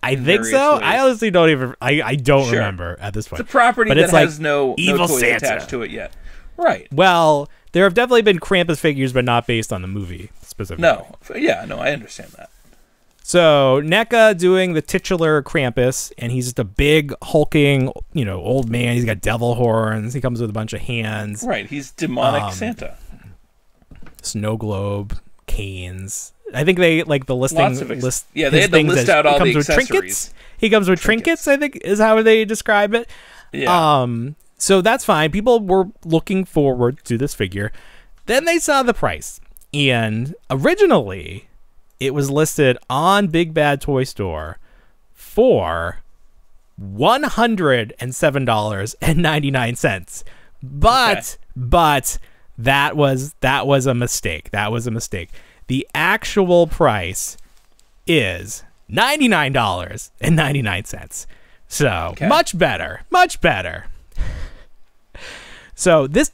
I think so. Ways. I honestly don't even. I don't remember at this point. It's a property that has no toys attached to it yet. Right. Well, there have definitely been Krampus figures, but not based on the movie specifically. No. Yeah. No. I understand that. So NECA doing the titular Krampus, and he's just a big hulking, old man. He's got devil horns. He comes with a bunch of hands. Right, he's demonic Santa. Snow globe, canes. I think they the listing list. Yeah, they had to list out all the accessories. Trinkets. He comes with trinkets, I think, is how they describe it. Yeah. So that's fine. People were looking forward to this figure. Then they saw the price, and originally it was listed on Big Bad Toy Store for $107.99. But that was a mistake. That was a mistake. The actual price is $99.99. So much better. So this,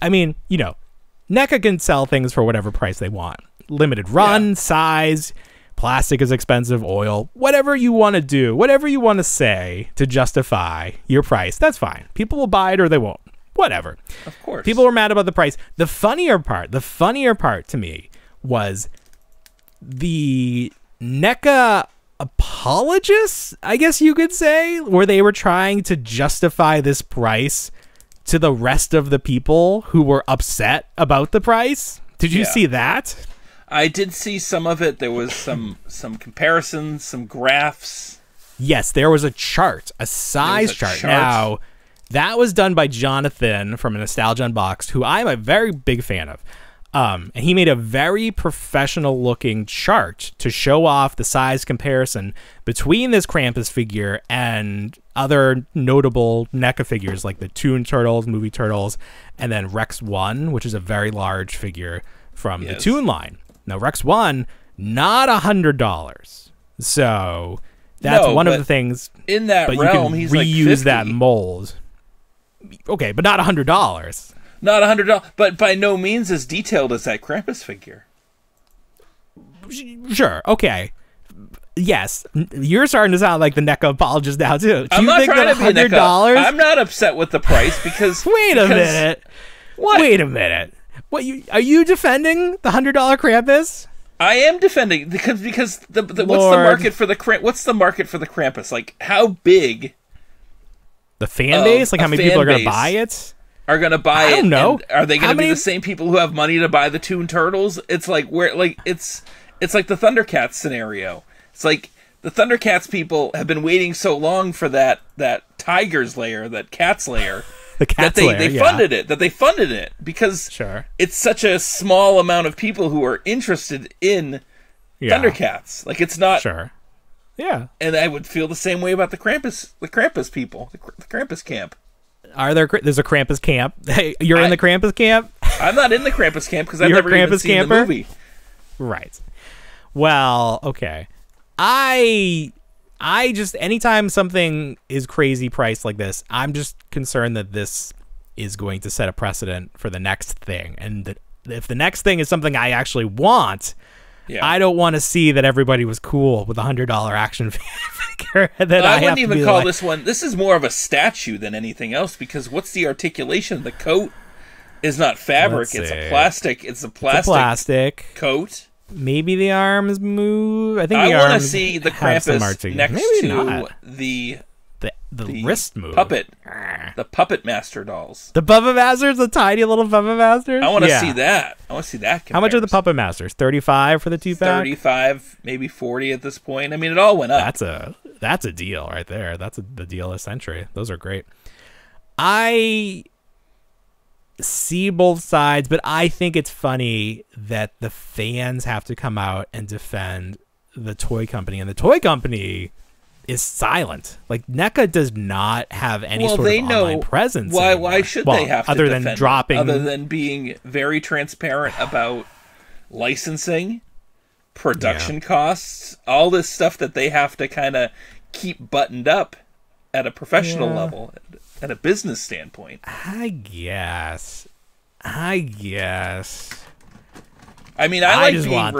NECA can sell things for whatever price they want. Limited run, size, plastic is expensive, oil, whatever you want to do, whatever you want to say to justify your price, that's fine. People will buy it or they won't. Whatever. Of course. People were mad about the price. The funnier part to me was the NECA apologists, I guess you could say, where they were trying to justify this price to the rest of the people who were upset about the price. Did you see that? I did see some of it. There was some comparisons, some graphs. Yes, there was a chart, a size chart. Now, that was done by Jonathan from Nostalgia Unboxed, who I'm a very big fan of. And he made a very professional-looking chart to show off the size comparison between this Krampus figure and other notable NECA figures like the Toon Turtles, Movie Turtles, and then Rex 1, which is a very large figure from the Toon line. Now, Rex 1, not $100. So that's one of the things. In that realm, he's reuse like $50. That mold. Okay, but not $100. Not $100, but by no means as detailed as that Krampus figure. Sure, okay. Yes, you're starting to sound like the NECA apologist now, too. I'm not trying to be $100? I'm not upset with the price because... Wait a minute. What? Wait a minute. Are you defending the $100 Krampus? I am defending because what's the market for the Krampus? Like, how big? The fan base? Like, how many people are going to buy it? Are going to buy it? I don't know. Are they going to be the same people who have money to buy the Toon Turtles? It's like it's like the Thundercats scenario. It's like the Thundercats people have been waiting so long for that Tiger's lair, that Cat's lair. The Cat's lair, they funded it because it's such a small amount of people who are interested in Thundercats. Like, it's not and I would feel the same way about the Krampus people, the Krampus camp. There's a Krampus camp. Hey, you're in the Krampus camp? I'm not in the Krampus camp because I've never even seen the movie. Right. Well, okay. I just, anytime something is crazy priced like this, I'm just concerned that this is going to set a precedent for the next thing. And that if the next thing is something I actually want, I don't want to see that everybody was cool with a $100 action figure. And then I wouldn't even call this one. This is more of a statue than anything else because what's the articulation? The coat is not fabric. It's a plastic. It's a plastic coat. Maybe the arms move. I think I want to see the Krampus next to the wrist move. The Puppet Master dolls. The Puppet Masters, the tiny little Puppet Masters. I want to see that. I want to see that comparison. How much are the Puppet Masters? 35 for the 2-pack? 35, maybe 40 at this point. I mean, it all went up. That's a deal right there. That's the deal of the century. Those are great. I see both sides, but I think it's funny that the fans have to come out and defend the toy company, and the toy company is silent. Like, NECA does not have any sort of online presence. Why should they have to other defend than dropping, other than being very transparent about licensing, production costs, all this stuff that they have to kind of keep buttoned up at a professional level. At a business standpoint, I guess. I mean, I like being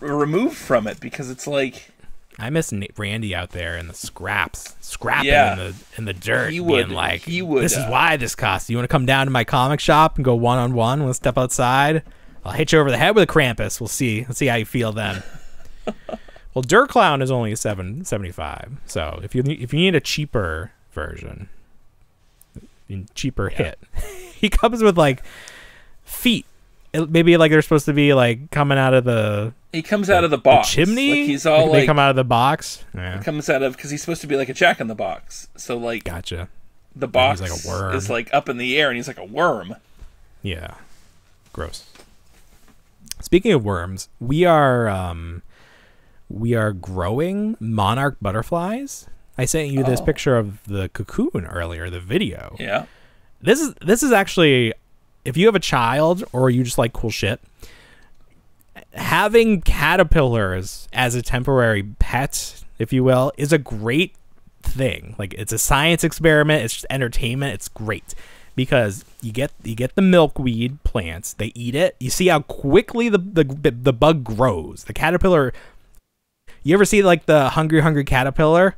removed from it because it's like I miss Randy out there in the scrapping in the dirt. He would, being like, this is why this costs. You want to come down to my comic shop and go one-on-one? We'll step outside. I'll hit you over the head with a Krampus. We'll see. Let's see how you feel then. Well, Dirt Clown is only $7.75. So if you need a cheaper version, cheaper hit, he comes with like feet. Maybe like they're supposed to be like coming out of the. He comes out of the box. The chimney. Like he's all they come out of the box. Yeah. He comes out of because he's supposed to be like a Jack in the Box. So like. Gotcha. The box like a worm. is like up in the air, and he's like a worm. Yeah. Gross. Speaking of worms, we are growing monarch butterflies. I sent you this picture of the cocoon earlier, the video. Yeah. This is actually, if you have a child or you just like cool shit, having caterpillars as a temporary pet, if you will, is a great thing. Like, it's a science experiment. It's just entertainment. It's great because you get the milkweed plants. They eat it. You see how quickly the bug grows. The caterpillar. You ever see like the hungry caterpillar?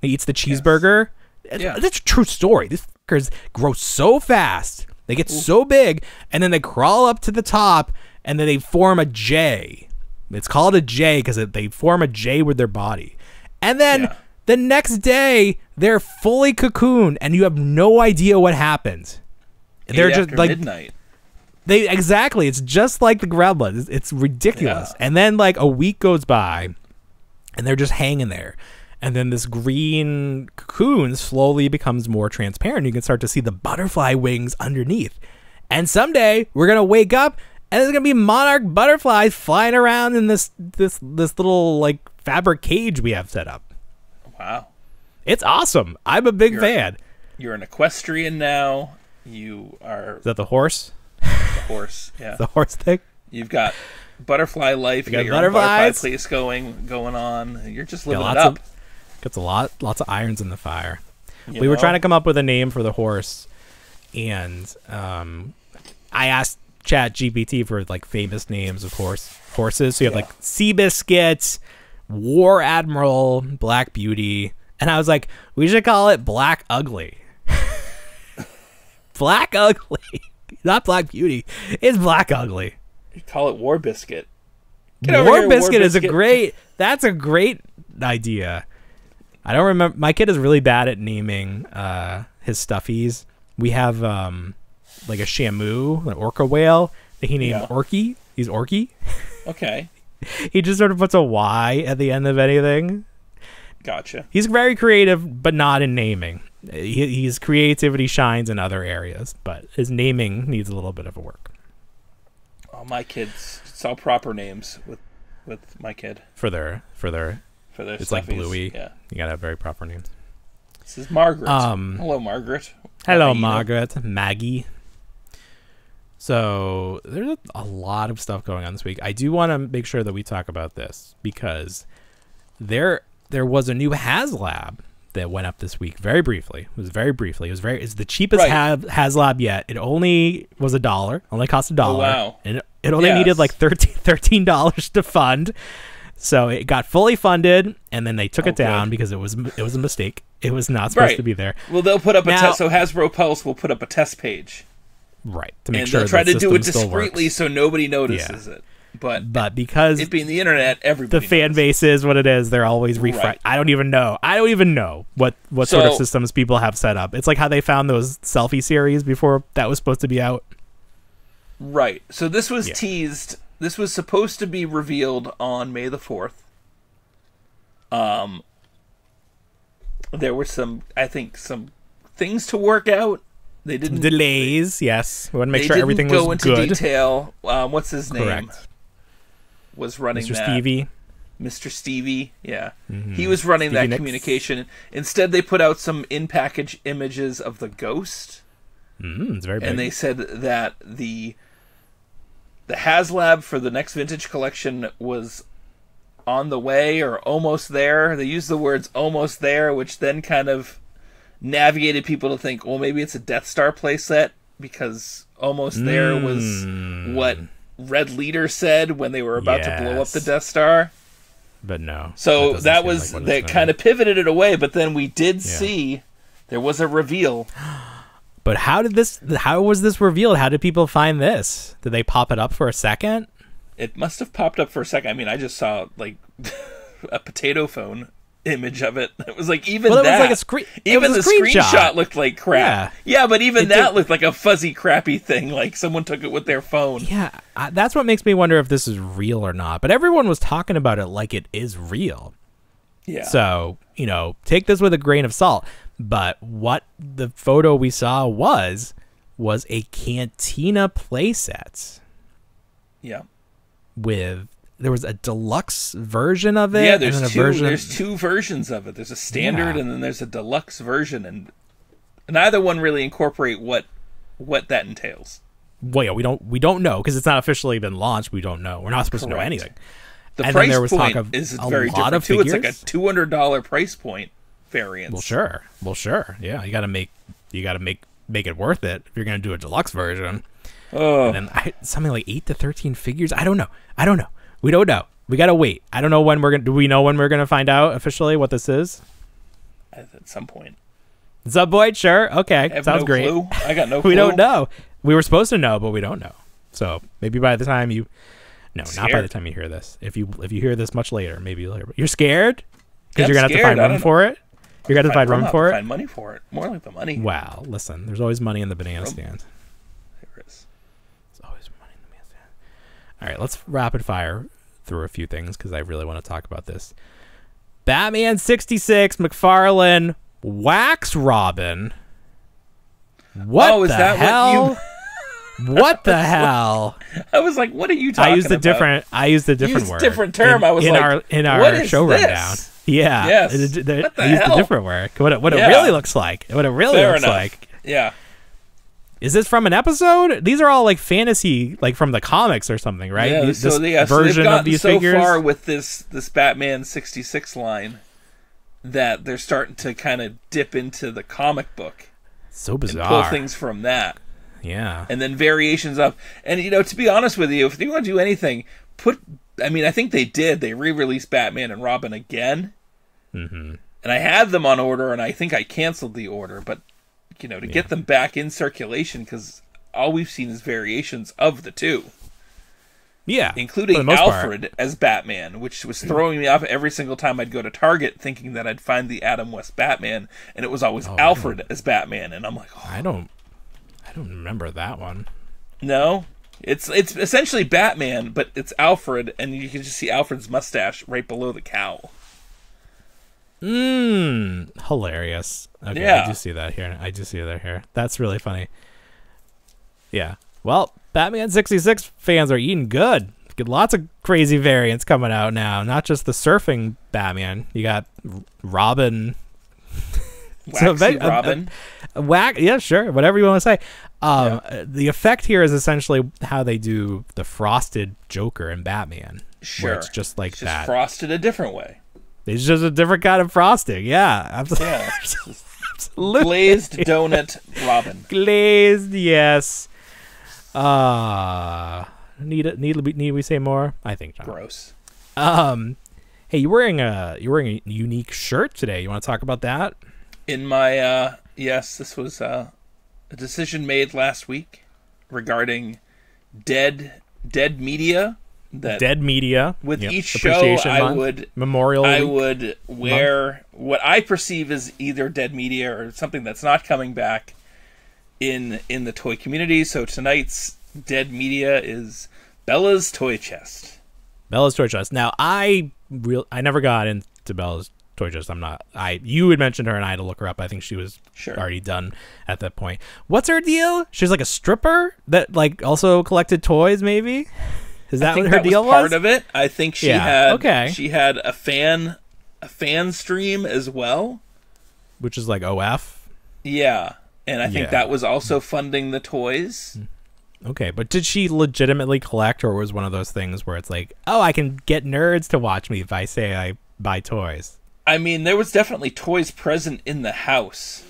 He eats the cheeseburger. Yes. Yeah. That's a true story. These fuckers grow so fast. They get so big, and then they crawl up to the top, and then they form a J. It's called a J because they form a J with their body. And then the next day, they're fully cocooned, and you have no idea what happened. They're just like midnight. Exactly. It's just like the gremlins. It's ridiculous. Yeah. And then like a week goes by, and they're just hanging there. And then this green cocoon slowly becomes more transparent. You can start to see the butterfly wings underneath. And someday we're gonna wake up, and there's gonna be monarch butterflies flying around in this little like fabric cage we have set up. Wow, it's awesome. I'm a big fan. You're an equestrian now. You are. Is that the horse? The horse, yeah. The horse thing. You've got butterfly life. You got your own butterfly place going on. You're just living it up. Gets lots of irons in the fire. We were trying to come up with a name for the horse, and I asked ChatGPT for like famous names of horses. So you have like Seabiscuit, War Admiral, Black Beauty, and I was like, we should call it Black Ugly. Black Ugly, not Black Beauty. It's Black Ugly. You call it War Biscuit. War Biscuit is a great. That's a great idea. I don't remember. My kid is really bad at naming his stuffies. We have like a Shamu, an orca whale that he named Orky. He's Orky. Okay. He just sort of puts a Y at the end of anything. Gotcha. He's very creative, but not in naming. His creativity shines in other areas, but his naming needs a little bit of a work. Oh, my kids, it's all proper names with my kid. For their it's stuffies. Like Bluey. Yeah. You gotta have very proper names. This is Margaret. Hello, Margaret. Hello, Margaret. Maggie. So there's a lot of stuff going on this week. I do want to make sure that we talk about this because there was a new HasLab that went up this week. Very briefly. It was the cheapest HasLab yet. It only was $1. Only cost $1. Oh, wow. And it only needed like $13 to fund. So it got fully funded, and then they took it down because it was a mistake. It was not supposed to be there. Well, they'll put up a test. So Hasbro Pulse will put up a test page, right, to make sure. They'll try to do it discreetly so nobody notices it. But because it being the internet, everybody the fan base is what it is. They're always refresh. Right. I don't even know what sort of systems people have set up. It's like how they found those selfie series before that was supposed to be out. Right. So this was teased. This was supposed to be revealed on May the 4th. There were some things to work out. They didn't delays. Yes, we want to make sure everything was good. They didn't go into detail. What's his name? Correct. Was running Mr. that. Stevie. Mr. Stevie. Yeah, he was running that communication. Instead, they put out some in-package images of the Ghost. It's very big. And they said that the HasLab for the next vintage collection was on the way or almost there. They used the words almost there, which then kind of navigated people to think, well, maybe it's a Death Star playset because almost there was what Red Leader said when they were about to blow up the Death Star. But no. So that was, they kind of pivoted it away, but then we did see there was a reveal. But how was this revealed? How did people find this? Did they pop it up for a second? It must have popped up for a second. I mean, I just saw like a potato phone image of it. It was like even well, that. It was like even the screenshot looked like crap. Yeah, but even that looked like a fuzzy, crappy thing. Like someone took it with their phone. Yeah, that's what makes me wonder if this is real or not. But everyone was talking about it like it is real. Yeah. So, take this with a grain of salt. But what the photo we saw was a Cantina playset. Yeah. There was a deluxe version of it. Yeah, there's two versions of it. There's a standard and then there's a deluxe version, and neither one really incorporate what that entails. Well, yeah, we don't know because it's not officially been launched. We don't know. We're not supposed to know anything. The price point is very different too. It's like a $200 price point variance. Well, sure. Yeah, you got to make it worth it if you're going to do a deluxe version. Oh, and then something like 8 to 13 figures. I don't know. We don't know. We got to wait. I don't know when do we know when we're going to find out officially what this is? At some point. At some point, sure. Okay. Sounds great. Clue. I got no clue. We don't know. We were supposed to know, but we don't know. So maybe by the time not by the time you hear this. If you hear this much later, maybe later. You're scared? Because you're going to have to find room for it? You're going to find room for it? Find money for it. More like the money. Wow. Listen, there's always money in the banana stand. There is. There's always money in the banana stand. All right, let's rapid fire through a few things because I really want to talk about this. Batman 66, McFarlane, Wax Robin. What the hell? What the hell? I was like, what are you talking about? I used a different word. Different term. I was in our show rundown. Yeah. Yes. I used a different word. What it really looks like. What it really looks like. Yeah. Is this from an episode? These are all like fantasy, like from the comics or something, right? Yeah, this version they've of these so figures. Far with this Batman 66 line that they're starting to kind of dip into the comic book. So bizarre. And pull things from that. Yeah. And then variations of, and to be honest with you, if you want to do anything, I think they did. They re-released Batman and Robin again. Mm-hmm. And I had them on order, and I think I canceled the order, but to get them back in circulation, because all we've seen is variations of the two. Yeah. Including Alfred as Batman, which was throwing me off every single time I'd go to Target thinking that I'd find the Adam West Batman, and it was always Alfred as Batman, and I'm like, I don't remember that one. No. It's essentially Batman, but it's Alfred, and you can just see Alfred's mustache right below the cowl. Hilarious. Okay, yeah. I do see that here. That's really funny. Yeah. Well, Batman 66 fans are eating good. Get lots of crazy variants coming out now. Not just the surfing Batman. You got Robin. Waxy Robin. Yeah, sure. Whatever you want to say. The effect here is essentially how they do the frosted Joker in Batman. Sure. Where it's just like that. Just frosted a different way. It's just a different kind of frosting. Yeah. Absolutely. Yeah. Absolutely. Glazed donut Robin. Glazed, yes. Need we say more? I think not. Gross. Hey, you're wearing a unique shirt today. You want to talk about that? In my yes, this was a decision made last week regarding dead media. Dead media. With each show, I would wear what I perceive as either dead media or something that's not coming back in the toy community. So tonight's dead media is Bella's Toy Chest. Bella's Toy Chest. Now, I never got into Bella's Toy Chest. You had mentioned her, and I had to look her up. I think she was already done at that point. What's her deal? She's like a stripper that like also collected toys, maybe? Is that what her deal was? Part of it. I think she had a fan stream as well, which is like OF. Yeah, and I think that was also funding the toys. Okay, but did she legitimately collect, or was one of those things where it's like, oh, I can get nerds to watch me if I say I buy toys? I mean, there was definitely toys present in the house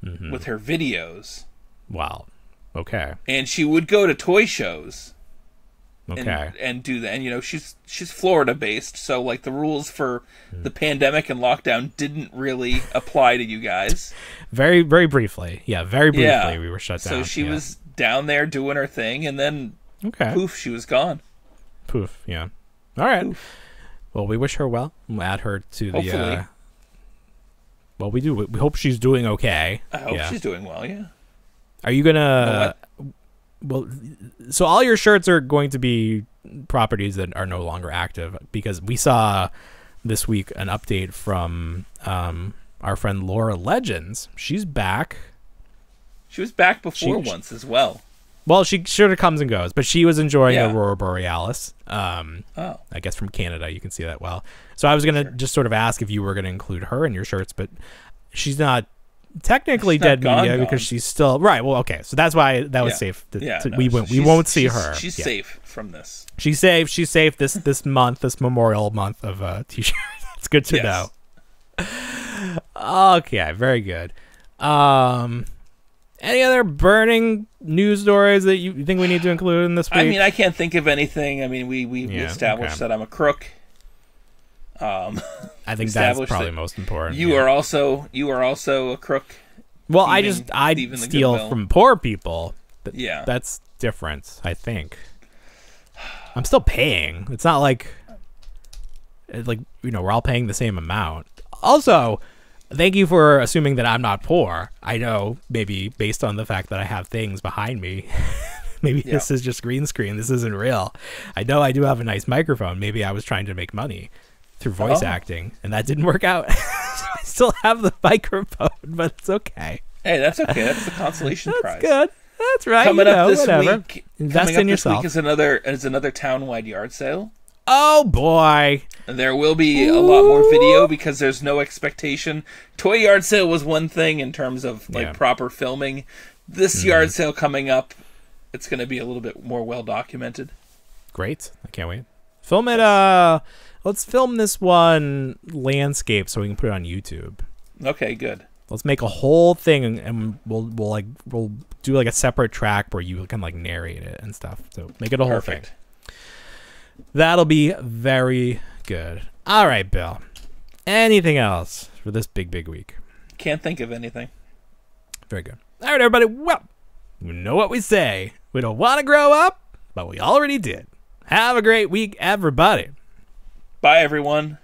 with her videos. Wow. Okay. And she would go to toy shows. Okay. And do that. And she's Florida based, so like the rules for the pandemic and lockdown didn't really apply to you guys. Very, very briefly. Yeah, very briefly we were shut down. So she was down there doing her thing, and then poof, she was gone. Poof, yeah. All right. Poof. Well, we wish her well. We'll add her to the. Hopefully. Well, we do. We hope she's doing okay. I hope she's doing well. Yeah. Are you gonna? Well, so all your shirts are going to be properties that are no longer active, because we saw this week an update from our friend Laura Legends. She's back. She was back before once as well. Well, she sort of comes and goes, but she was enjoying Aurora Borealis. I guess from Canada, you can see that well. So I was going to just sort of ask if you were going to include her in your shirts, but she's not technically dead media because she's still right. Well, okay, so that's why that was safe. We won't see her. She's safe from this. She's safe. She's safe this month, this Memorial Month of t-shirts. It's good to know. Okay, very good. Any other burning news stories that you think we need to include in this week? I mean, I can't think of anything. I mean, we established that I'm a crook. I think that's probably most important. You are also a crook. Well, I steal from poor people. That's different, I think. I'm still paying. It's not like we're all paying the same amount. Also, thank you for assuming that I'm not poor. I know, maybe based on the fact that I have things behind me. Maybe this is just green screen. This isn't real. I know I do have a nice microphone. Maybe I was trying to make money through voice acting, and that didn't work out. So I still have the microphone, but it's okay. Hey, that's okay. That's the consolation prize. That's good. That's right. Coming up this week. Invest in yourself. This week is another town-wide yard sale. Oh boy! There will be a lot more video because there's no expectation. Toy yard sale was one thing in terms of proper filming. This yard sale coming up, it's going to be a little bit more well documented. Great! I can't wait. Film it. Let's film this one landscape so we can put it on YouTube. Okay, good. Let's make a whole thing, and we'll do like a separate track where you can narrate it and stuff. So make it a whole thing. That'll be very good. All right, Bill. Anything else for this big week? Can't think of anything. Very good. All right, everybody. Well, you know what we say. We don't want to grow up, but we already did. Have a great week, everybody. Bye, everyone.